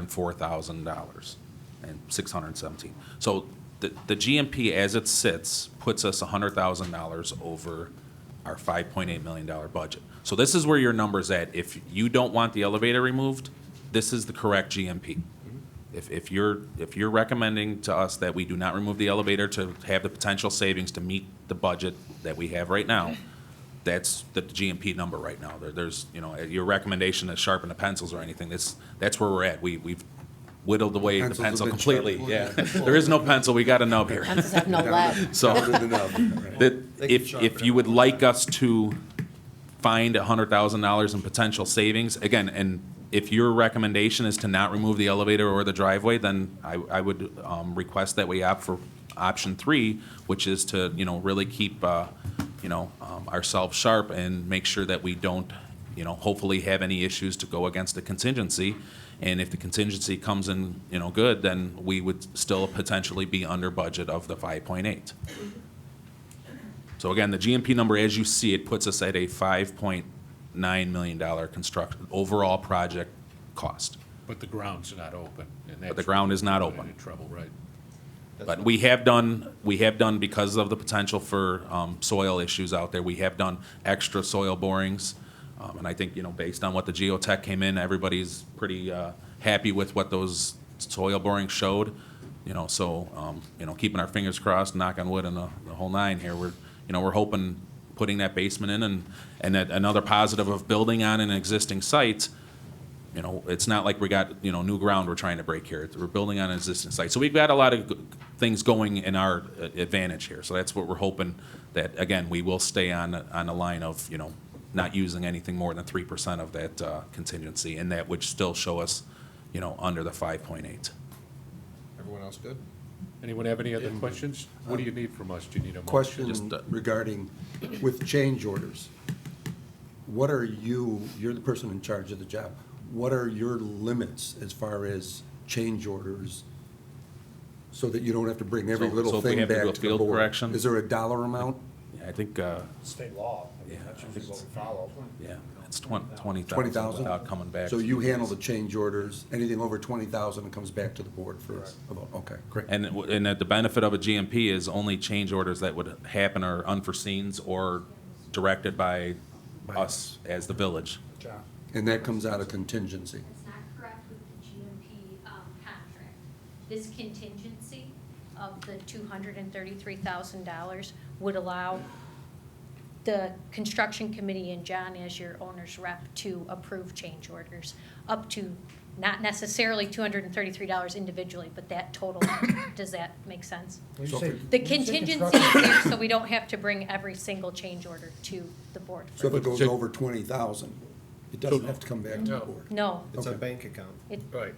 $5,904,000 and 617. So the GMP as it sits puts us $100,000 over our $5.8 million budget. So this is where your number's at. If you don't want the elevator removed, this is the correct GMP. If you're recommending to us that we do not remove the elevator to have the potential savings to meet the budget that we have right now, that's the GMP number right now. There's, your recommendation to sharpen the pencils or anything, that's where we're at. We've whittled away the Pencils have pencil been completely, sharpened. yeah. There is no pencil, we got a nub here. Pencils have no lead. So, Good enough. Right. that They can if sharpen you it. would like us to find $100,000 in potential savings, again, and if your recommendation is to not remove the elevator or the driveway, then I would request that we opt for option 3, which is to, really keep, ourselves sharp and make sure that we don't, hopefully have any issues to go against the contingency. And if the contingency comes in, good, then we would still potentially be under budget of the 5.8. So again, the GMP number, as you see it, puts us at a $5.9 million construction, overall project cost. But the ground's not open. And But the that's ground is not where we're open. in trouble, right? But we have done because of the potential for soil issues out there, we have done extra soil borings. And I think, based on what the geotech came in, everybody's pretty happy with what those soil borings showed. So, keeping our fingers crossed, knock on wood, and the whole nine here, we're hoping putting that basement in and that another positive of building on an existing site, it's not like we got, new ground we're trying to break here. We're building on an existing site. So we've got a lot of things going in our advantage here. So that's what we're hoping, that, again, we will stay on the line of, not using anything more than 3% of that contingency, and that would still show us, under the 5.8. everyone else good? Anyone have any other questions? What do you need from us? Do you need a motion? Question Just, regarding, with change orders, what are you're the person in charge of the job, what are your limits as far as change orders, so that you don't have to bring every So little if we thing have to back do a to the field board? correction? Is there a dollar amount? I think, State law, Yeah, that's I usually think what we follow. yeah, it's 20,000 20,000? without coming back. So you handle the change orders, anything over 20,000, it comes back to the board for, okay, great. And the benefit of a GMP is only change orders that would happen are unforeseens or directed by us as the village. John? And that comes out of contingency. That's not correct with the GMP contract. This contingency of the $233,000 would allow the construction committee and John as your owner's rep to approve change orders up to not necessarily $233 individually, but that total. Does that make sense? When you say- The when you say contingency construction- is there so we don't have to bring every single change order to the board. So if it goes So- over 20,000, it doesn't have to come back to the No. board. No, It's a Okay. bank account. Right.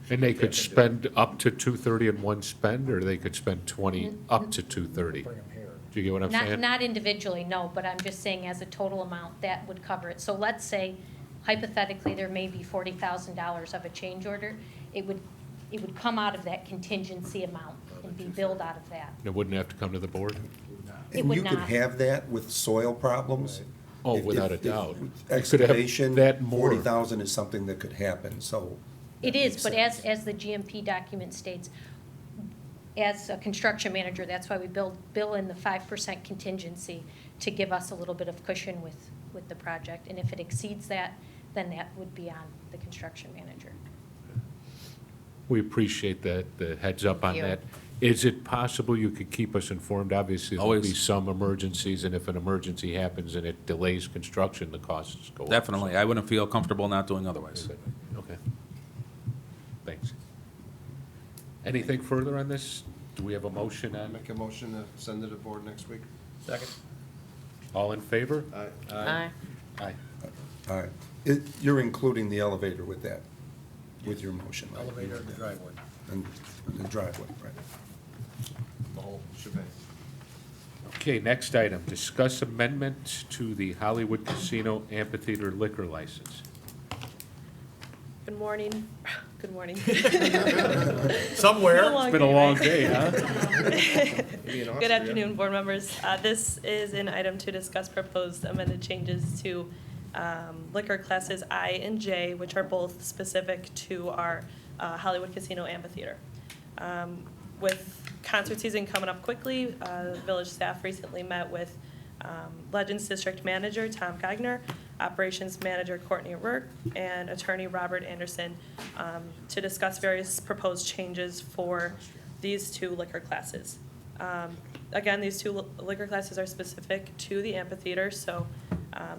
And they could spend up to 230 in one spend, or they could spend 20 up to 230? Bring 'em here. Do you get what I'm saying? not individually, no, but I'm just saying as a total amount, that would cover it. So let's say hypothetically, there may be $40,000 of a change order. It would come out of that contingency amount and be billed out of that. It wouldn't have to come to the board? It And would you could not. have that with soil problems. Oh, If- without a if- doubt. if You could have Excavation, that more. 40,000 is something that could happen, so. It that is, makes but sense. as the GMP document states, as a construction manager, that's why we bill in the 5% contingency to give us a little bit of cushion with the project. And if it exceeds that, then that would be on the construction manager. We appreciate the heads up on you. that. Is it possible you could keep us informed? Obviously, there'll be Always. some emergencies, and if an emergency happens and it delays construction, the costs go up. Definitely, I wouldn't feel comfortable not doing otherwise. Okay. Thanks. Anything further on this? Do we have a motion I on? make a motion to send it to the board next week. Second. All in favor? Aye. Aye. All right. You're including the elevator with that, with your motion, right? Elevator and the driveway. And the driveway, right. The whole shebang. Okay, next item, discuss amendment to the Hollywood Casino Amphitheater liquor license. Good morning. Good morning. Somewhere. It's been a long day, huh? Maybe in Good Austria. afternoon, board members. This is an item to discuss proposed amended changes to liquor classes I and J, which are both specific to our Hollywood Casino Amphitheater. With concert season coming up quickly, village staff recently met with Legends District Manager Tom Gagner, Operations Manager Courtney Rourke, and Attorney Robert Anderson to discuss various proposed changes for these two liquor classes. Again, these two liquor classes are specific to the amphitheater, so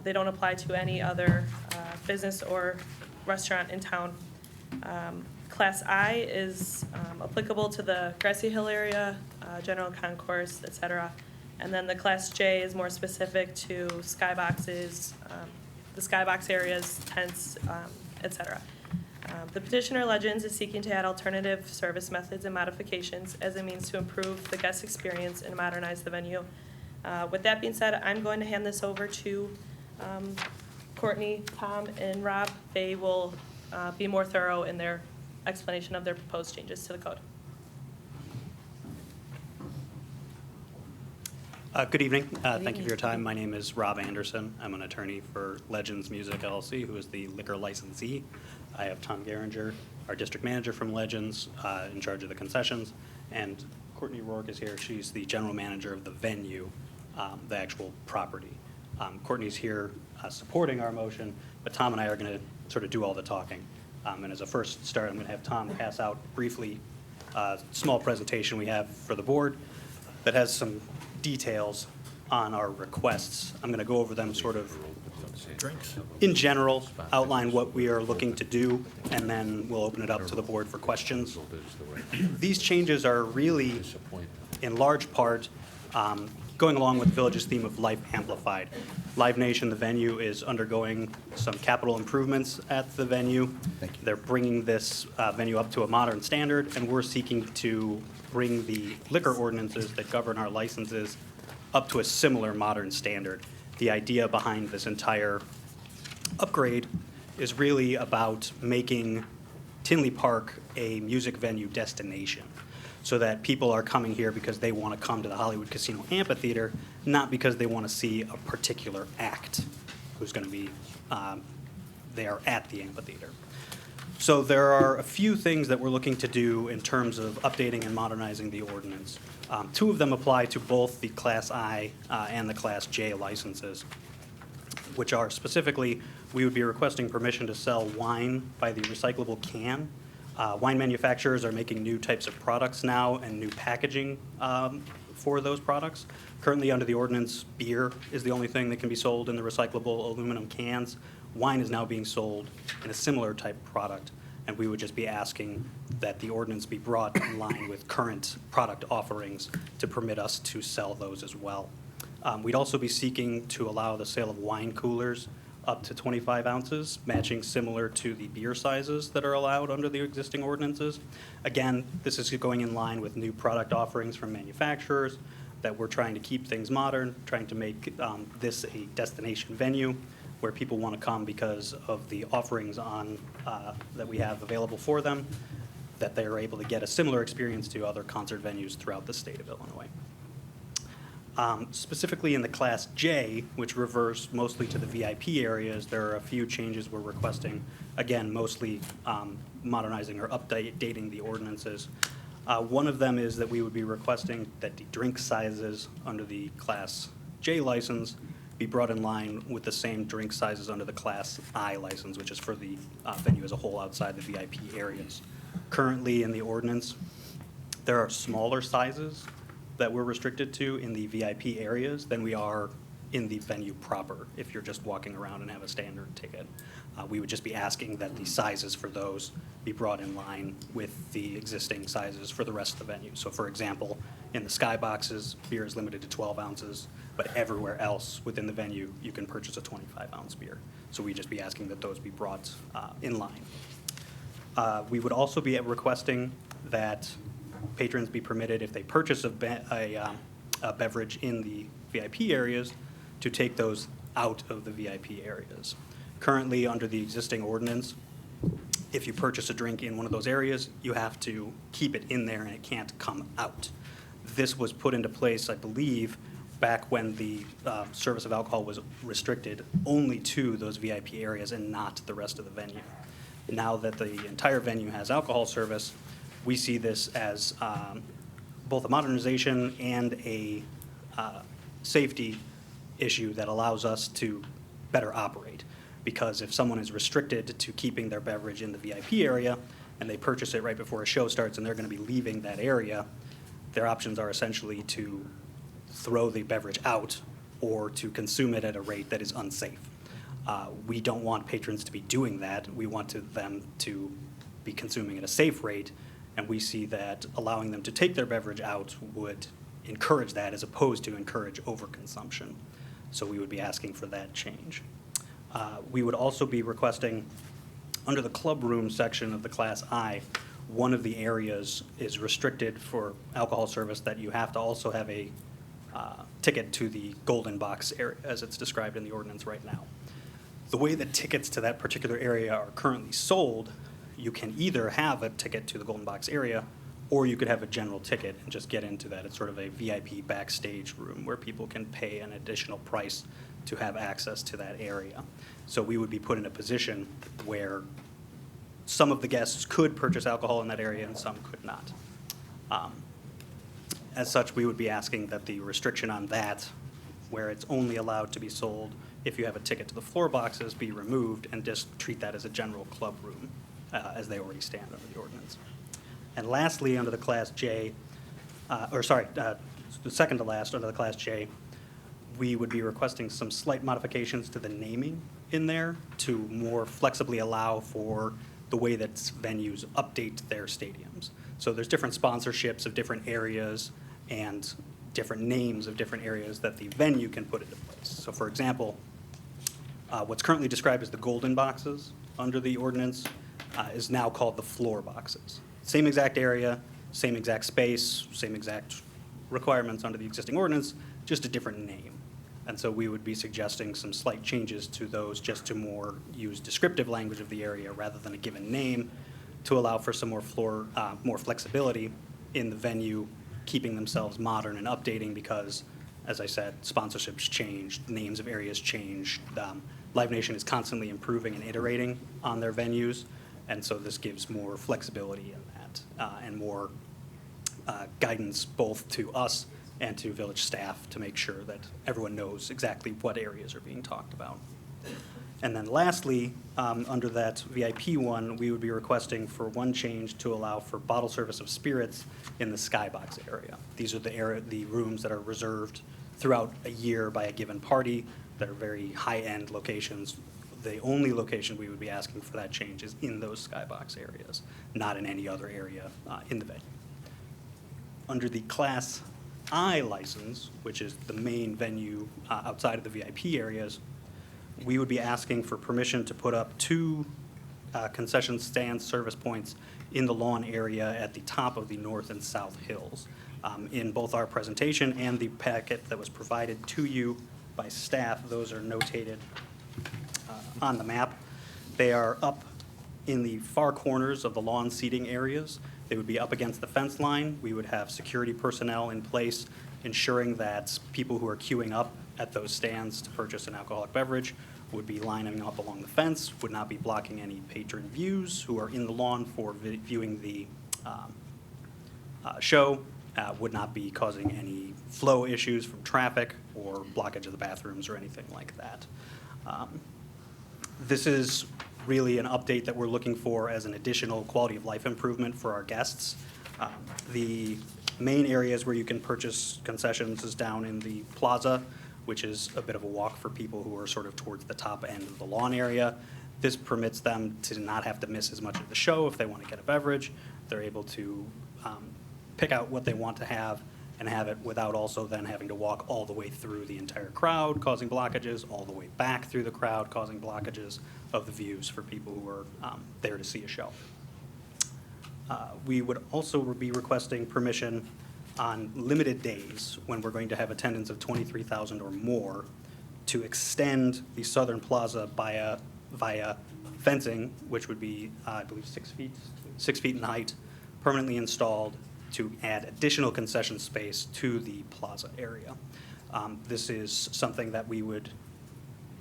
they don't apply to any other business or restaurant in town. Class I is applicable to the Grassy Hill area, General Concourse, et cetera. And then the Class J is more specific to skyboxes, the skybox areas, tents, et cetera. The petitioner Legends is seeking to add alternative service methods and modifications as a means to improve the guest experience and modernize the venue. With that being said, I'm going to hand this over to Courtney, Tom, and Rob. They will be more thorough in their explanation of their proposed changes to the code. Good evening. Thank you for your time. My name is Rob Anderson. I'm an attorney for Legends Music LLC, who is the liquor licensee. I have Tom Geringer, our district manager from Legends, in charge of the concessions, and Courtney Rourke is here. She's the general manager of the venue, the actual property. Courtney's here supporting our motion, but Tom and I are going to sort of do all the talking. And as a first start, I'm going to have Tom pass out briefly a small presentation we have for the board that has some details on our requests. I'm going to go over them sort of in general, outline what we are looking to do, and then we'll open it up to the board for questions. These changes are really, in large part, going along with the village's theme of Life Amplified. Live Nation, the venue, is undergoing some capital improvements at the venue. Thank you. They're bringing this venue up to a modern standard, and we're seeking to bring the liquor ordinances that govern our licenses up to a similar modern standard. The idea behind this entire upgrade is really about making Tinley Park a music venue destination, so that people are coming here because they want to come to the Hollywood Casino Amphitheater, not because they want to see a particular act who's going to be there at the amphitheater. So there are a few things that we're looking to do in terms of updating and modernizing the ordinance. Two of them apply to both the Class I and the Class J licenses, which are specifically, we would be requesting permission to sell wine by the recyclable can. Wine manufacturers are making new types of products now and new packaging for those products. Currently, under the ordinance, beer is the only thing that can be sold in the recyclable aluminum cans. Wine is now being sold in a similar type product, and we would just be asking that the ordinance be brought in line with current product offerings to permit us to sell those as well. We'd also be seeking to allow the sale of wine coolers up to 25 ounces, matching similar to the beer sizes that are allowed under the existing ordinances. Again, this is going in line with new product offerings from manufacturers, that we're trying to keep things modern, trying to make this a destination venue where people want to come because of the offerings on, that we have available for them, that they are able to get a similar experience to other concert venues throughout the state of Illinois. Specifically in the Class J, which refers mostly to the VIP areas, there are a few changes we're requesting, again, mostly modernizing or updating the ordinances. One of them is that we would be requesting that the drink sizes under the Class J license be brought in line with the same drink sizes under the Class I license, which is for the venue as a whole outside the VIP areas. Currently in the ordinance, there are smaller sizes that we're restricted to in the VIP areas than we are in the venue proper, if you're just walking around and have a standard ticket. We would just be asking that the sizes for those be brought in line with the existing sizes for the rest of the venue. So for example, in the skyboxes, beer is limited to 12 ounces, but everywhere else within the venue, you can purchase a 25-ounce beer. So we'd just be asking that those be brought in line. We would also be requesting that patrons be permitted, if they purchase a beverage in the VIP areas, to take those out of the VIP areas. Currently, under the existing ordinance, if you purchase a drink in one of those areas, you have to keep it in there and it can't come out. This was put into place, I believe, back when the service of alcohol was restricted only to those VIP areas and not the rest of the venue. Now that the entire venue has alcohol service, we see this as both a modernization and a safety issue that allows us to better operate. Because if someone is restricted to keeping their beverage in the VIP area and they purchase it right before a show starts and they're going to be leaving that area, their options are essentially to throw the beverage out or to consume it at a rate that is unsafe. We don't want patrons to be doing that. We want them to be consuming at a safe rate, and we see that allowing them to take their beverage out would encourage that as opposed to encourage overconsumption. So we would be asking for that change. We would also be requesting, under the club room section of the Class I, one of the areas is restricted for alcohol service that you have to also have a ticket to the Golden Box area, as it's described in the ordinance right now. The way that tickets to that particular area are currently sold, you can either have a ticket to the Golden Box area, or you could have a general ticket and just get into that. It's sort of a VIP backstage room where people can pay an additional price to have access to that area. So we would be put in a position where some of the guests could purchase alcohol in that area and some could not. As such, we would be asking that the restriction on that, where it's only allowed to be sold if you have a ticket to the floor boxes, be removed and just treat that as a general club room, as they already stand under the ordinance. And lastly, under the Class J, the second to last, under the Class J, we would be requesting some slight modifications to the naming in there to more flexibly allow for the way that venues update their stadiums. So there's different sponsorships of different areas and different names of different areas that the venue can put into place. So for example, what's currently described as the Golden Boxes under the ordinance is now called the Floor Boxes. Same exact area, same exact space, same exact requirements under the existing ordinance, just a different name. And so we would be suggesting some slight changes to those just to more use descriptive language of the area rather than a given name to allow for some more flexibility in the venue, keeping themselves modern and updating because, as I said, sponsorships change, names of areas change. Live Nation is constantly improving and iterating on their venues, and so this gives more flexibility in that and more guidance both to us and to village staff to make sure that everyone knows exactly what areas are being talked about. And then lastly, under that VIP one, we would be requesting for one change to allow for bottle service of spirits in the skybox area. These are the rooms that are reserved throughout a year by a given party that are very high-end locations. The only location we would be asking for that change is in those skybox areas, not in any other area in the venue. Under the Class I license, which is the main venue outside of the VIP areas, we would be asking for permission to put up 2 concession stand service points in the lawn area at the top of the north and south hills. In both our presentation and the packet that was provided to you by staff, those are notated on the map. They are up in the far corners of the lawn seating areas. They would be up against the fence line. We would have security personnel in place ensuring that people who are queuing up at those stands to purchase an alcoholic beverage would be lining up along the fence, would not be blocking any patron views who are in the lawn for viewing the show, would not be causing any flow issues from traffic or blockage of the bathrooms or anything like that. This is really an update that we're looking for as an additional quality of life improvement for our guests. The main areas where you can purchase concessions is down in the plaza, which is a bit of a walk for people who are sort of towards the top end of the lawn area. This permits them to not have to miss as much of the show if they want to get a beverage. They're able to pick out what they want to have and have it without also then having to walk all the way through the entire crowd, causing blockages, all the way back through the crowd, causing blockages of the views for people who are there to see a show. We would also be requesting permission on limited days when we're going to have attendance of 23,000 or more to extend the southern plaza via fencing, which would be, I believe, 6 feet in height, permanently installed to add additional concession space to the plaza area. This is something that we would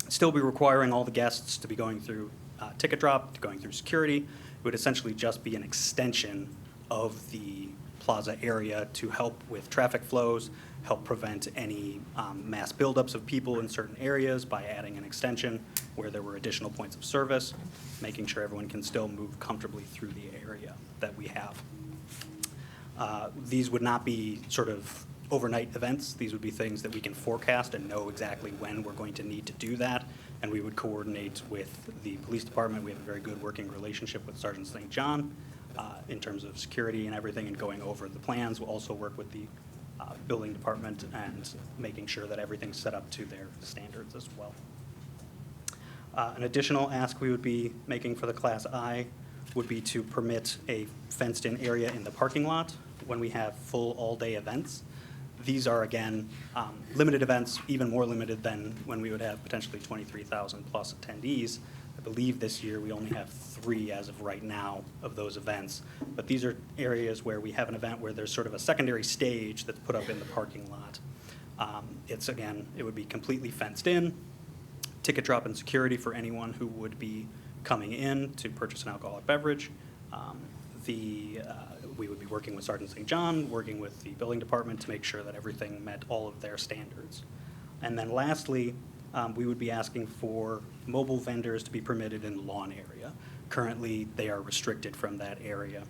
still be requiring all the guests to be going through ticket drop, to going through security. It would essentially just be an extension of the plaza area to help with traffic flows, help prevent any mass buildups of people in certain areas by adding an extension where there were additional points of service, making sure everyone can still move comfortably through the area that we have. These would not be sort of overnight events. These would be things that we can forecast and know exactly when we're going to need to do that, and we would coordinate with the police department. We have a very good working relationship with Sergeant St. John in terms of security and everything and going over the plans. We'll also work with the building department and making sure that everything's set up to their standards as well. An additional ask we would be making for the Class I would be to permit a fenced-in area in the parking lot when we have full all-day events. These are, again, limited events, even more limited than when we would have potentially 23,000 plus attendees. I believe this year we only have 3 as of right now of those events. But these are areas where we have an event where there's sort of a secondary stage that's put up in the parking lot. It would be completely fenced in, ticket drop and security for anyone who would be coming in to purchase an alcoholic beverage. We would be working with Sergeant St. John, working with the building department to make sure that everything met all of their standards. And then lastly, we would be asking for mobile vendors to be permitted in the lawn area. Currently, they are restricted from that area.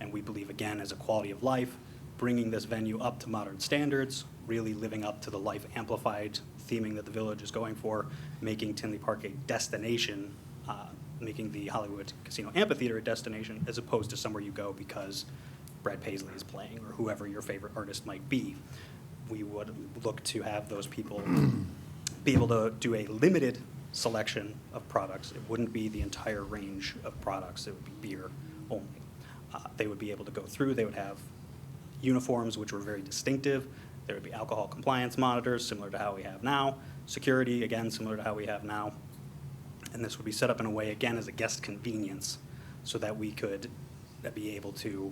And we believe, again, as a quality of life, bringing this venue up to modern standards, really living up to the life amplified theming that the village is going for, making Tinley Park a destination, making the Hollywood Casino Amphitheater a destination as opposed to somewhere you go because Brad Paisley is playing or whoever your favorite artist might be. We would look to have those people be able to do a limited selection of products. It wouldn't be the entire range of products. It would be beer only. They would be able to go through. They would have uniforms which were very distinctive. There would be alcohol compliance monitors similar to how we have now. Security, again, similar to how we have now. And this would be set up in a way, again, as a guest convenience so that we could be able to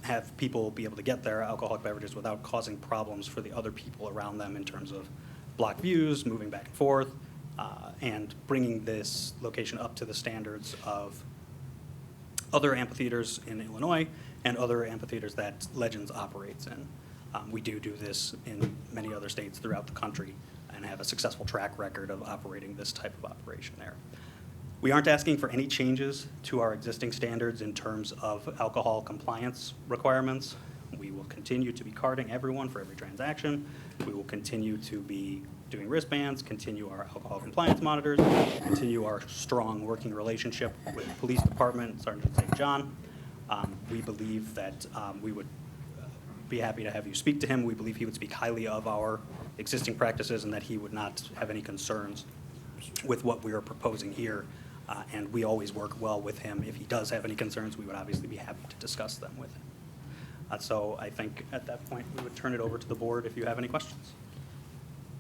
have people be able to get their alcoholic beverages without causing problems for the other people around them in terms of block views, moving back and forth, and bringing this location up to the standards of other amphitheaters in Illinois and other amphitheaters that Legends operates in. We do this in many other states throughout the country, and have a successful track record of operating this type of operation there. We aren't asking for any changes to our existing standards in terms of alcohol compliance requirements. We will continue to be carding everyone for every transaction. We will continue to be doing wristbands, continue our alcohol compliance monitors, continue our strong working relationship with the police department, Sergeant St. John. We believe that we would be happy to have you speak to him. We believe he would speak highly of our existing practices and that he would not have any concerns with what we are proposing here. And we always work well with him. If he does have any concerns, we would obviously be happy to discuss them with him. So I think at that point, we would turn it over to the board if you have any questions.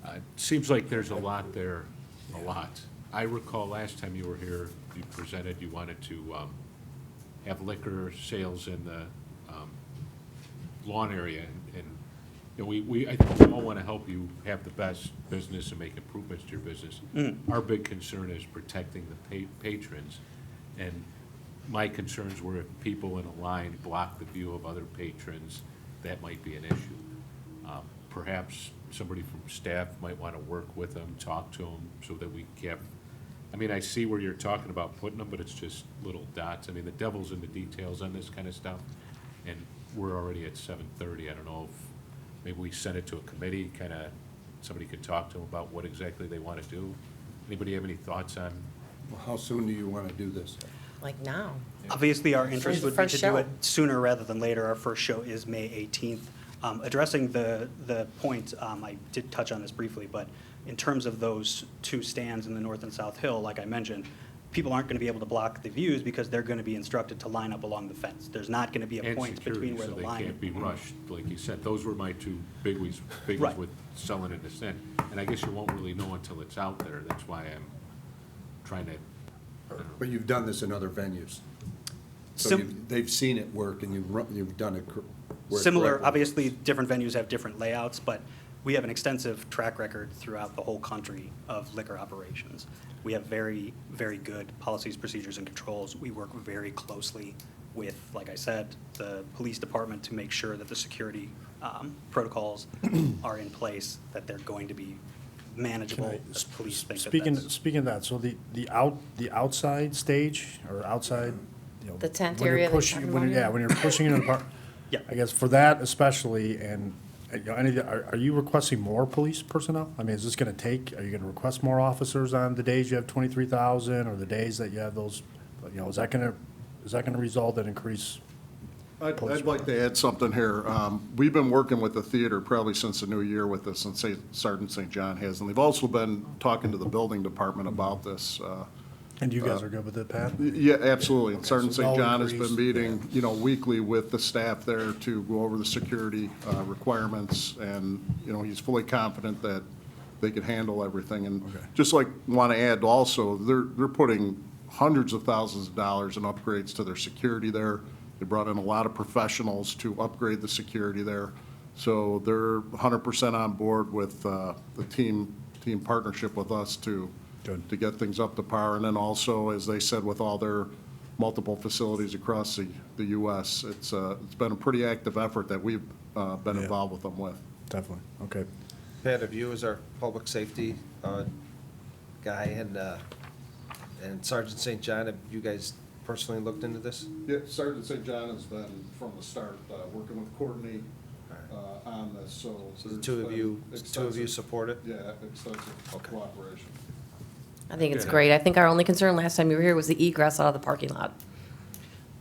It seems like there's a lot there, a lot. I recall last time you were here, you presented, you wanted to have liquor sales in the lawn area. And you know, I think we all want to help you have the best business and make improvements to your business. Our big concern is protecting the patrons. And my concerns were if people in a line block the view of other patrons, that might be an issue. Perhaps somebody from staff might want to work with them, talk to them, so that we kept, I mean, I see where you're talking about putting them, but it's just little dots. I mean, the devil's in the details on this kind of stuff, and we're already at 7:30. I don't know if maybe we send it to a committee, kind of, somebody could talk to them about what exactly they want to do. Anybody have any thoughts on? Well, how soon do you want to do this? Like now. Obviously, our interest the would be first to do show? it sooner rather than later. Our first show is May 18th. Addressing the point, I did touch on this briefly, but in terms of those two stands in the North and South Hill, like I mentioned, people aren't going to be able to block the views because they're going to be instructed to line up along the fence. There's not going to be a And point security, between where so the they line. can't be rushed, like you said. Those were my two biggies Right. with selling and dissent. And I guess you won't really know until it's out there. That's why I'm trying to, I don't know. But you've done this in other venues. So Sim- they've seen it work and you've done it. Work Similar, correctly. obviously, different venues have different layouts, but we have an extensive track record throughout the whole country of liquor operations. We have very, very good policies, procedures, and controls. We work very closely with, like I said, the police department to make sure that the security protocols are in place, that they're going to be manageable. Can I- The police think that Speaking, that's- speaking of that, so the outside stage or outside, you know. The tent when you're area that you're pushing- talking when about you're- Yeah, here? when you're pushing into the park. Yeah. I guess for that especially, and, you know, are you requesting more police personnel? I mean, is this gonna take, are you gonna request more officers on the days you have 23,000, or the days that you have those, you know, is that gonna result in increase? I'd like to add something here. We've been working with the theater probably since the new year with this, and Sergeant St. John has, and they've also been talking to the building department about this. And you guys are good with it, Pat? Yeah, absolutely. And Sergeant so St. no John has increase, been meeting, you know, weekly with the staff there to go over the security requirements, and, you know, he's fully confident that they can handle everything. And Okay. just like, want to add also, they're putting hundreds of thousands of dollars in upgrades to their security there. They brought in a lot of professionals to upgrade the security there. So they're 100% on board with the team partnership with us to Good. get things up to par. And then also, as they said, with all their multiple facilities across the U.S., it's been a pretty active effort that we've been Yeah. involved with them with. Definitely, okay. Pat, have you as our public safety guy and Sergeant St. John, have you guys personally looked into this? Yeah, Sergeant St. John has been, from the start, working with Courtney on this, so. So the there's two of been you extensive- support it? Yeah, extensive Okay. cooperation. I think it's Yeah. great. I think our only concern last time you were here was the egress out of the parking lot.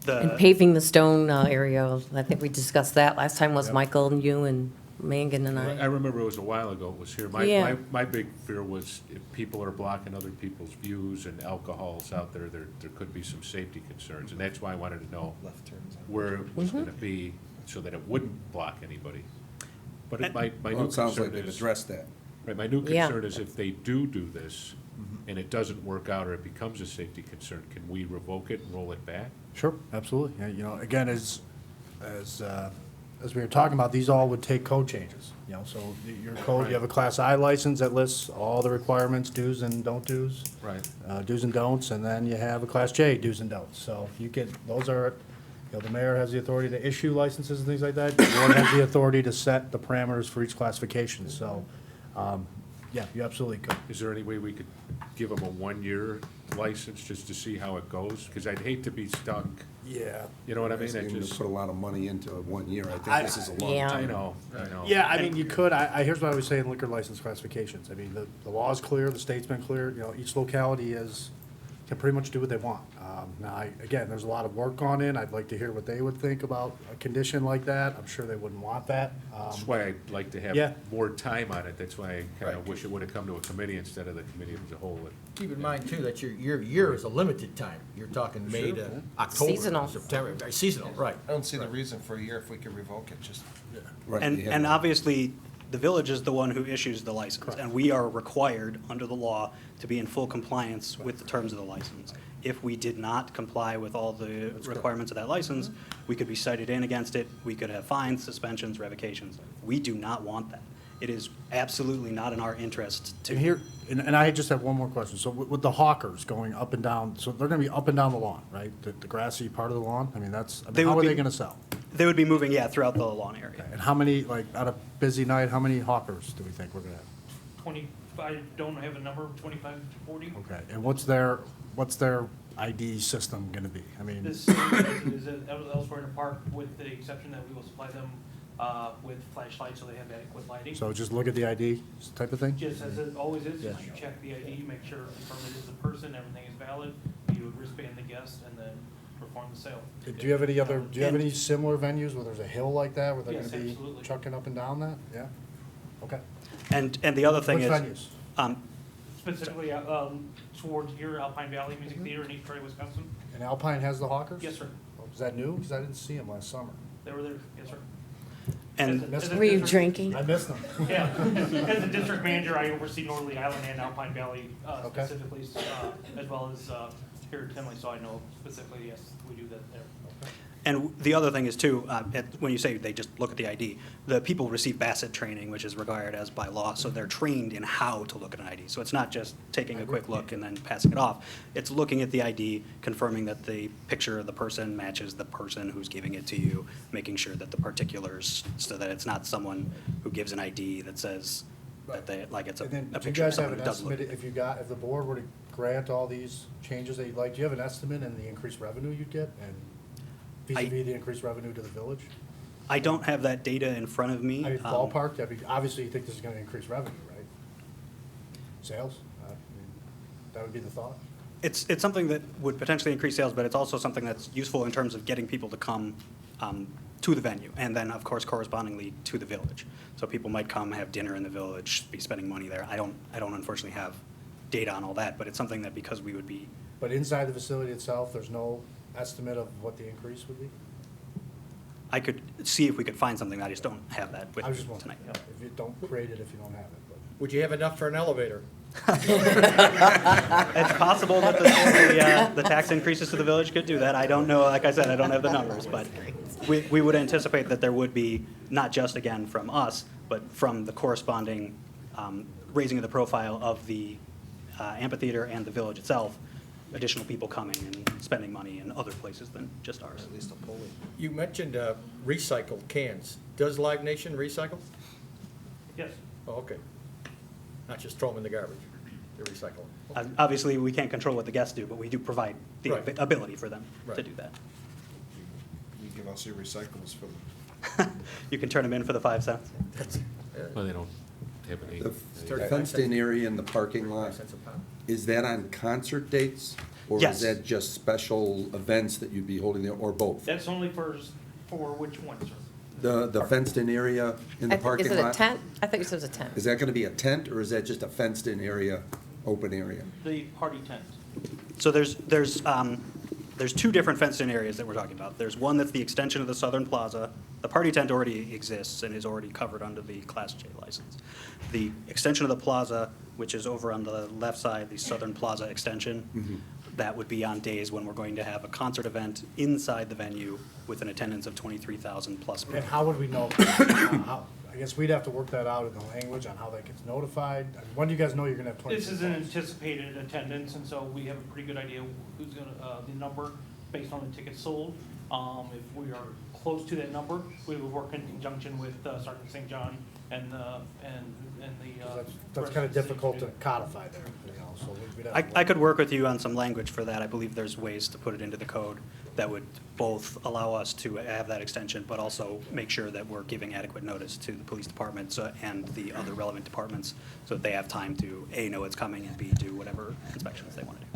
And The, paving the stone area. I think we discussed that. Last time was Yep. Michael and you and Mangan and I I. remember it was a while ago it was here. Yeah. My big fear was if people are blocking other people's views and alcohol's out there, there could be some safety concerns. And that's why I wanted to know where it was Mm-hmm. gonna be, so that it wouldn't block anybody. But And- my Well, new it sounds like concern they've is, addressed that. right, my new Yeah. concern is if they do this, and it doesn't work out, or it becomes a safety concern, can we revoke it and roll it back? Sure, absolutely. Yeah, you know, again, as we were talking about, these all would take code changes, you know, so your code, you have a Class I license that lists all the requirements, do's and don't do's. Right. Do's and don'ts, and then you have a Class J, do's and don'ts. So if you get, those are, you know, the mayor has the authority to issue licenses and things like that. The board has the authority to set the parameters for each classification, so, Yeah, you absolutely could. Is there any way we could give them a one-year license just to see how it goes? Because I'd hate to be stuck, Yeah. you know what I mean? I Asking them to just, put a lot of money into 1 year. I I- think this is a long Yeah. time. I know. Yeah, I mean, you could, here's what I was saying, liquor license classifications. I mean, the law is clear, the state's been clear, you know, each locality can pretty much do what they want. Now, again, there's a lot of work on it. I'd like to hear what they would think about a condition like that. I'm sure they wouldn't want that. That's why I'd like to Yeah. have more time on it. That's why I kind of wish it would have come to a committee instead of the committee as a whole. Keep in mind, too, that your year is a limited time. You're talking May to October. Seasonal. September, seasonal, right. I don't see the reason for a year if we could revoke it, just. Right, And, we have- and obviously, the village is the one who issues the license, and we are required, under the law, to be in full compliance with the terms of the license. If we did not comply with all the requirements of that license, we could be cited in against it, we could have fines, suspensions, revocations. We do not want that. It is absolutely not in our interest And to. here, and I just have one more question. So with the hawkers going up and down, so they're gonna be up and down the lawn, right? The grassy part of the lawn? I mean, They how would are they be- gonna sell? They would be moving, yeah, throughout the lawn area. And how many, like, on a busy night, how many hawkers do we think we're gonna have? 20, I don't have a number, 25 to 40. Okay, and what's their ID system gonna be? I mean, This is elsewhere in the park, with the exception that we will supply them with flashlights so they have adequate lighting. so just look at the ID type of thing? Just as it always is, Yeah. just you check the ID, make sure, confirm it is the person, everything is valid, you would wristband the guest, and then perform the sale. Do you have any similar venues where there's a hill like that, where they're Yes, gonna be absolutely. trucking up and down that? Yeah? Okay. And the other thing Which is. venues? Specifically, towards here, Alpine Valley Music Theater in East Troy, Wisconsin. And Alpine has the hawkers? Yes, sir. Oh, is that new? Because I didn't see them last summer. They were there, yes, sir. And As a Were you district- drinking? I missed them. Yeah, as a district manager, I oversee Norley Island and Alpine Valley Okay. specifically, as well as here at Tinley, so I know specifically, yes, we do that there. And the other thing is too, when you say they just look at the ID, the people receive Bassett training, which is required as by law, so they're trained in how to look at an ID. So it's not just taking a quick look and then passing it off. It's looking at the ID, confirming that the picture of the person matches the person who's giving it to you, making sure that the particulars, so that it's not someone who gives an ID that says that they, like it's a And then, a do you picture of guys have someone an who doesn't look. estimate, if the board were to grant all these changes that you'd like, do you have an estimate in the increased revenue you'd get? And vis-à-vis the increased revenue to the village? I don't have that data in front of me. I mean, Um, ballpark, obviously you think this is gonna increase revenue, right? Sales? I mean, that would be the thought? It's something that would potentially increase sales, but it's also something that's useful in terms of getting people to come to the venue, and then, of course, correspondingly to the village. So people might come, have dinner in the village, be spending money there. I don't unfortunately have data on all that, but it's something that because we would be, But inside the facility itself, there's no estimate of what the increase would be? I could see if we could find something. I just don't have that with I was me just wondering, tonight. if you don't create it if you don't have it, but. Would you have enough for an elevator? It's possible that the tax increases to the village could do that. I don't know, like I said, I don't have the numbers, but we would anticipate that there would be, not just again from us, but from the corresponding raising of the profile of the amphitheater and the village itself, additional people coming and spending money in other places than just ours. At least a pulley. You mentioned recycled cans. Does Live Nation recycle? Yes. Oh, okay. Not just throw them in the garbage, they recycle them. Obviously, we can't control what the guests do, but we do provide the Right. ability for them to Right. do that. You give us your recyclables for them. You can turn them in for the 5 cents. Well, they don't have any. The fenced-in area in the parking lot, 5 cents a pound. is that on concert dates? Or Yes. is that just special events that you'd be holding there, or both? That's only for which one, sir? The fenced-in area in the parking Is lot? it a tent? I thought you said it was a tent. Is that gonna be a tent, or is that just a fenced-in area, open area? The party tent. So there's 2 different fenced-in areas that we're talking about. There's one that's the extension of the Southern Plaza. The party tent already exists and is already covered under the Class J license. The extension of the plaza, which is over on the left side, the Southern Plaza extension, that would be on days when we're going to have a concert event inside the venue with an attendance of 23,000 plus people. And how would we know? I guess we'd have to work that out in the language on how that gets notified. I mean, when do you guys know you're gonna have 20? This is an anticipated attendance, and so we have a pretty good idea who's gonna, the number based on the tickets sold. If we are close to that number, we would work in conjunction with Sergeant St. John and and the. That's kind of difficult to codify there, you know, so we'd have to I could work with you on some language for that. I believe there's ways to put it into the code that would both allow us to have that extension, but also make sure that we're giving adequate notice to the police department and the other relevant departments so that they have time to, A, know it's coming, and B, do whatever inspections they want to do.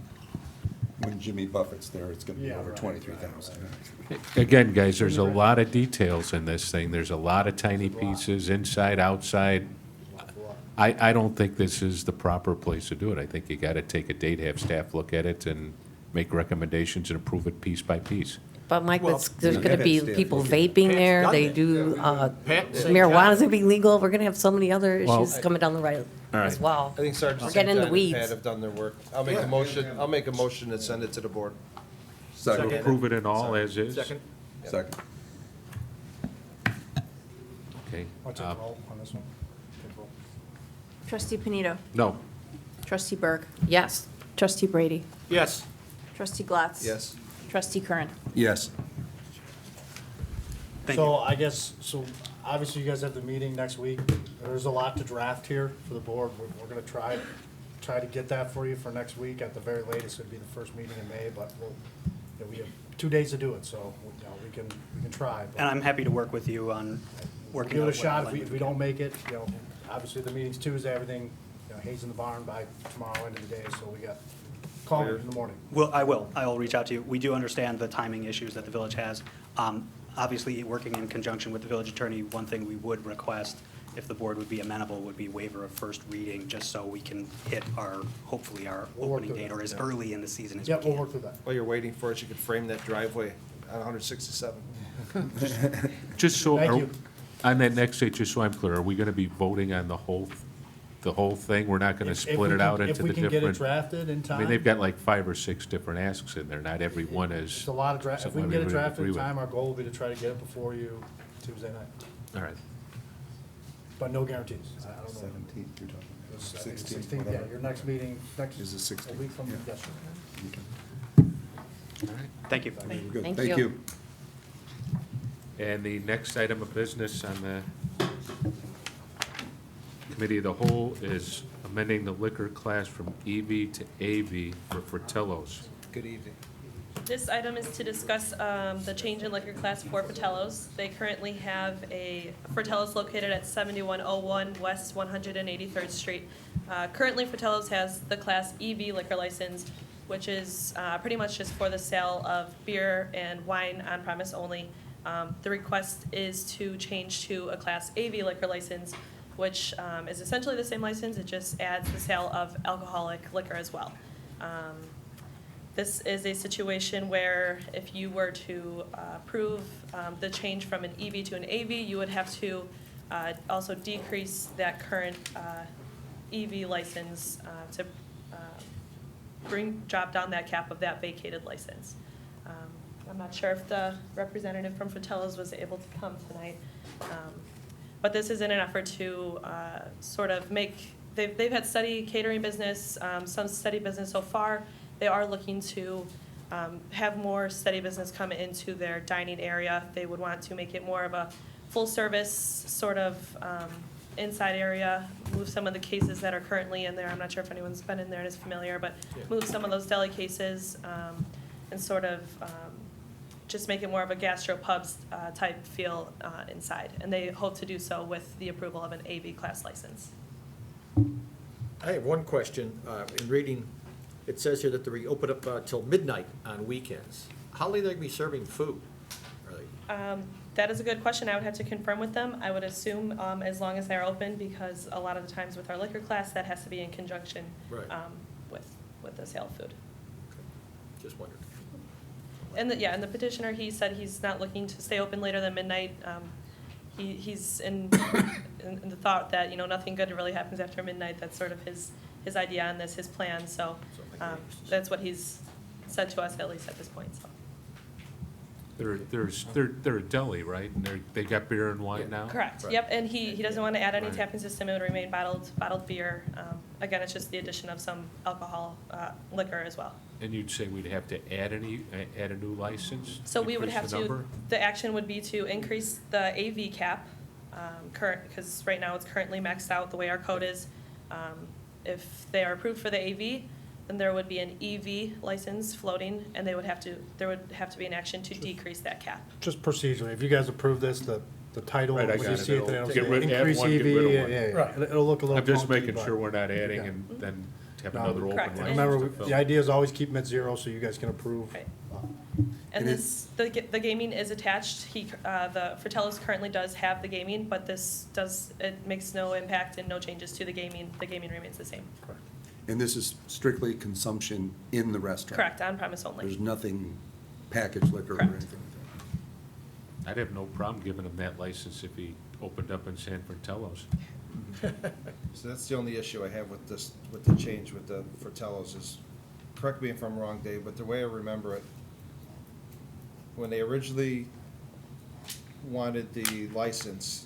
When Jimmy Buffett's there, it's gonna be Yeah, over right, 23,000. Again, guys, there's a lot of details in this thing. There's a lot of tiny pieces, inside, outside. I don't think this is the proper place to do it. I think you gotta take a date, have staff look at it, and make recommendations and approve it piece by piece. But Mike, Well, there's yeah, gonna be Pat's people done vaping Pat's there, done they that. do, Pat in St. marijuana's John. gonna be legal, we're gonna have so many other Well- issues coming down the right as well. I think Sergeant We're St. getting in the John and weeds. Pat have done their work. I'll make a motion to send it to the board. Second. Approve it in all as is? Second? Second. Okay. I'll take a roll on this one. Take a roll. Trustee Panito. No. Trustee Berg. Yes, Trustee Brady. Yes. Trustee Glatz. Yes. Trustee Curran. Yes. Thank So you. I guess, so obviously you guys have the meeting next week. There's a lot to draft here for the board. We're gonna try to get that for you for next week. At the very latest, it'd be the first meeting in May, but we have 2 days to do it, so, you know, we can try. but And I'm happy to work with you on we'll working give out it a what shot. If language we don't make it, you know, obviously the meeting's Tuesday, everything, you know, hay's in the barn by tomorrow end of the day, so we got, call me in the morning. Well, I will reach out to you. We do understand the timing issues that the village has. Obviously, working in conjunction with the village attorney, one thing we would request, if the board would be amenable, would be waiver of first reading, just so we can hit hopefully our We'll work opening through date, that, or as yeah. early in the season as we Yep, can. we'll work through that. While you're waiting for it, you could frame that driveway on 167. Just so, Thank you. on that next date, just so I'm clear, are we gonna be voting on the whole thing? We're not gonna If we split it can- out into the If we can get it different? drafted in I time. mean, they've got like 5 or 6 different asks in there. Not every one is. It's a lot of draft, if we something can get it everybody would drafted in agree with. time, our goal will be to try to get it before you Tuesday night, All right. but no guarantees. I don't know. 17th, you're talking about. It's, I think it's 16th, 16th, yeah, whatever. your next meeting, next. Is the 16th, A week from yeah. yesterday. Thank you. Very good. Thank Thank you. you. And the next item of business on the committee of the whole is amending the liquor class from EV to AV for Fratello's. Good evening. This item is to discuss the change in liquor class for Fratello's. They currently have a Fratello's located at 7101 West 183rd Street. Currently, Fratello's has the Class EV liquor license, which is pretty much just for the sale of beer and wine on premise only. The request is to change to a Class AV liquor license, which is essentially the same license, it just adds the sale of alcoholic liquor as well. This is a situation where if you were to approve the change from an EV to an AV, you would have to also decrease that current EV license to drop down that cap of that vacated license. I'm not sure if the representative from Fratello's was able to come tonight. But this is in an effort to sort of make, they've had steady catering business, some steady business so far. They are looking to have more steady business come into their dining area. They would want to make it more of a full-service sort of inside area, move some of the cases that are currently in there. I'm not sure if anyone's been in there and is familiar, but move some of those deli cases and sort of just make it more of a gastropubs type feel inside. And they hope to do so with the approval of an AV class license. I have one question. In reading, it says here that they open up till midnight on weekends. How late are they going to be serving food? Are they- That is a good question. I would have to confirm with them. I would assume as long as they're open, because a lot of the times with our liquor class, that has to be in conjunction Right. with the sale of food. Just wondered. And the petitioner, he said he's not looking to stay open later than midnight. He's in the thought that, you know, nothing good really happens after midnight. That's sort of his idea on this, his plan. So that's what he's said to us, at least at this point, so. They're a deli, right? And they got beer and wine now? Correct, Right. yep, and he doesn't want to add any Right. tapping system, it would remain bottled beer. Again, it's just the addition of some alcohol, liquor as well. And you'd say we'd have to add a new license? So we would Increase have the to, number? the action would be to increase the AV cap because right now it's currently maxed out the way our code is. If they are approved for the AV, then there would be an EV license floating, and there would have to be an action to decrease that cap. Just procedurally, if you guys approve this, the title, Right, I when got you it. see it, It'll it'll get say rid- add increase one, get EV, rid of yeah, one. yeah, yeah. It'll look a little I'm just funky, making but- sure we're not adding Yeah. and then have No, another open Correct. license Remember, to fill. the idea is always keep them at zero so you guys can approve. Right. And the gaming is attached. The Fratello's currently does have the gaming, but it makes no impact and no changes to the gaming. The gaming remains the same. And this is strictly consumption in the restaurant? Correct, on premise only. There's nothing packaged liquor or Correct. anything like that? I'd have no problem giving him that license if he opened up in San Fratello's. So that's the only issue I have with this, with the change with the Fratello's is, correct me if I'm wrong, Dave, but the way I remember it, when they originally wanted the license,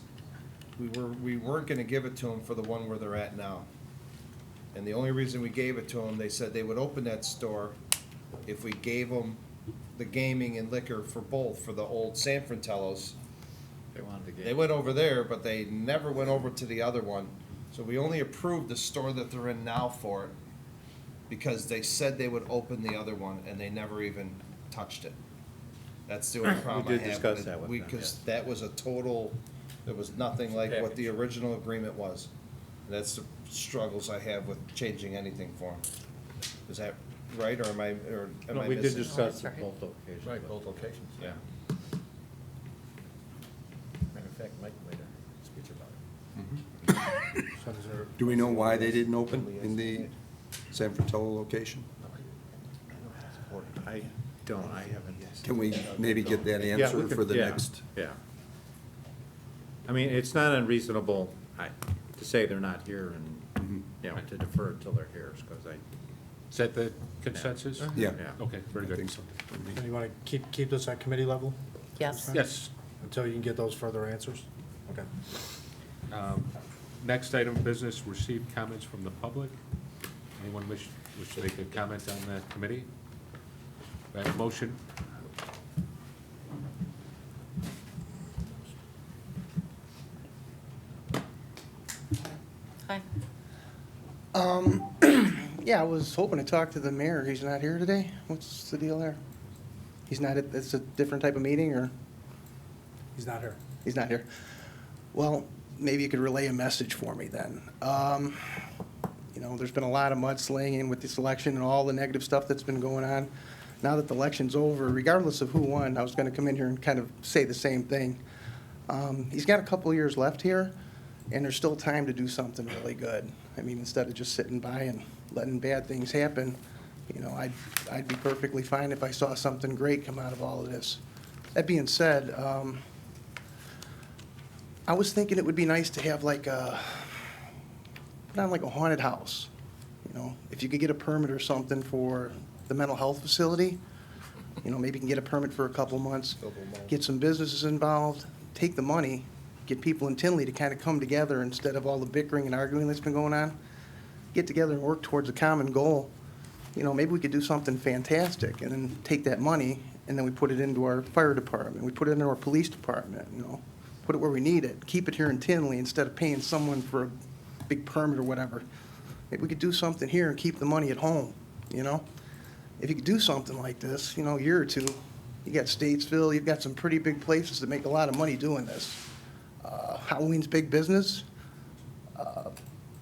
we weren't gonna give it to them for the one where they're at now. And the only reason we gave it to them, they said they would open that store if we gave them the gaming and liquor for both, for the old San Fratello's. They wanted to get. They went over there, but they never went over to the other one. So we only approved the store that they're in now for it because they said they would open the other one and they never even touched it. That's the only problem I did have. discuss with it. that with them, Because yes. that was a total, there was nothing like what the original agreement was. That's the struggles I have with changing anything for them. Is that right, or am I No, we did missing? discuss Right. both locations. Right, both locations. Yeah. Matter of fact, Mike made a speech about it. So is there- Do we know why they didn't open in the San Fratello location? I don't, I haven't. Can we maybe get that Yeah, we answer could- for the yeah, next? Yeah. I mean, it's not unreasonable to say they're not here and, you know, to defer until they're here, because I. Is that the consensus? Yeah. Okay, very I good. think so. And you want to keep this at committee level? Yes. Yes. Until you can get those further answers? Okay. Next item of business, receive comments from the public. Anyone wish to make a comment on the committee? Do I have a motion? Hi. Yeah, I was hoping to talk to the mayor. He's not here today. What's the deal there? He's not, it's a different type of meeting, or He's not here. he's not here? Well, maybe you could relay a message for me then. You know, there's been a lot of mudslinging with this election and all the negative stuff that's been going on. Now that the election's over, regardless of who won, I was gonna come in here and kind of say the same thing. He's got a couple of years left here, and there's still time to do something really good. I mean, instead of just sitting by and letting bad things happen, you know, I'd be perfectly fine if I saw something great come out of all of this. That being said, I was thinking it would be nice to have like put on like a haunted house. You know, if you could get a permit or something for the mental health facility, you know, maybe you can get a permit for a couple months, get some businesses involved, take the money, get people in Tinley to kind of come together instead of all the bickering and arguing that's been going on. Get together and work towards a common goal. You know, maybe we could do something fantastic and then take that money and then we put it into our fire department, we put it into our police department, you know, put it where we need it, keep it here in Tinley instead of paying someone for a big permit or whatever. Maybe we could do something here and keep the money at home, you know? If you could do something like this, you know, a year or two, you got Statesville, you've got some pretty big places that make a lot of money doing this. Halloween's big business.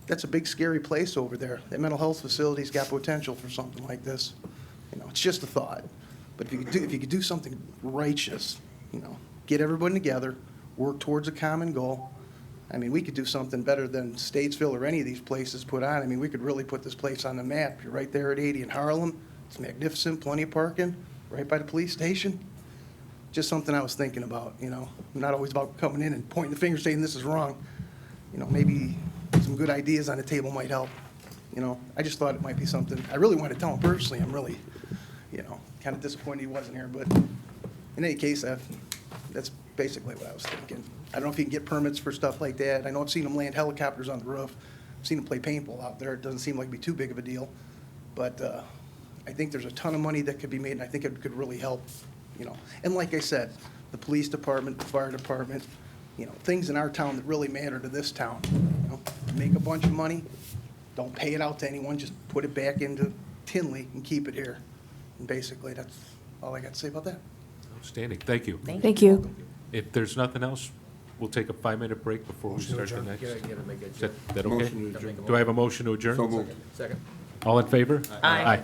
That's a big, scary place over there. That mental health facility's got potential for something like this. You know, it's just a thought. But if you could do something righteous, you know, get everybody together, work towards a common goal. I mean, we could do something better than Statesville or any of these places put on. I mean, we could really put this place on the map. You're right there at 80 in Harlem. It's magnificent, plenty of parking, right by the police station. Just something I was thinking about, you know. I'm not always about coming in and pointing the finger saying this is wrong. You know, maybe some good ideas on the table might help. You know, I just thought it might be something. I really want to tell him personally. I'm really, you know, kind of disappointed he wasn't here. But in any case, that's basically what I was thinking. I don't know if you can get permits for stuff like that. I know I've seen them land helicopters on the roof. I've seen them play paintball out there. It doesn't seem like it'd be too big of a deal. But I think there's a ton of money that could be made, and I think it could really help, you know. And like I said, the police department, the fire department, you know, things in our town that really matter to this town. You know, make a bunch of money, don't pay it out to anyone, just put it back into Tinley and keep it here. And basically, that's all I got to say about that. Outstanding, thank you. Thank you. If there's nothing else, we'll take a 5-minute break before we Motion to start the adjourn. next. Gotta make it. Is that okay? Motion to adjourn. Do I have a motion to adjourn? So moved. Second. All in favor? Aye. Aye.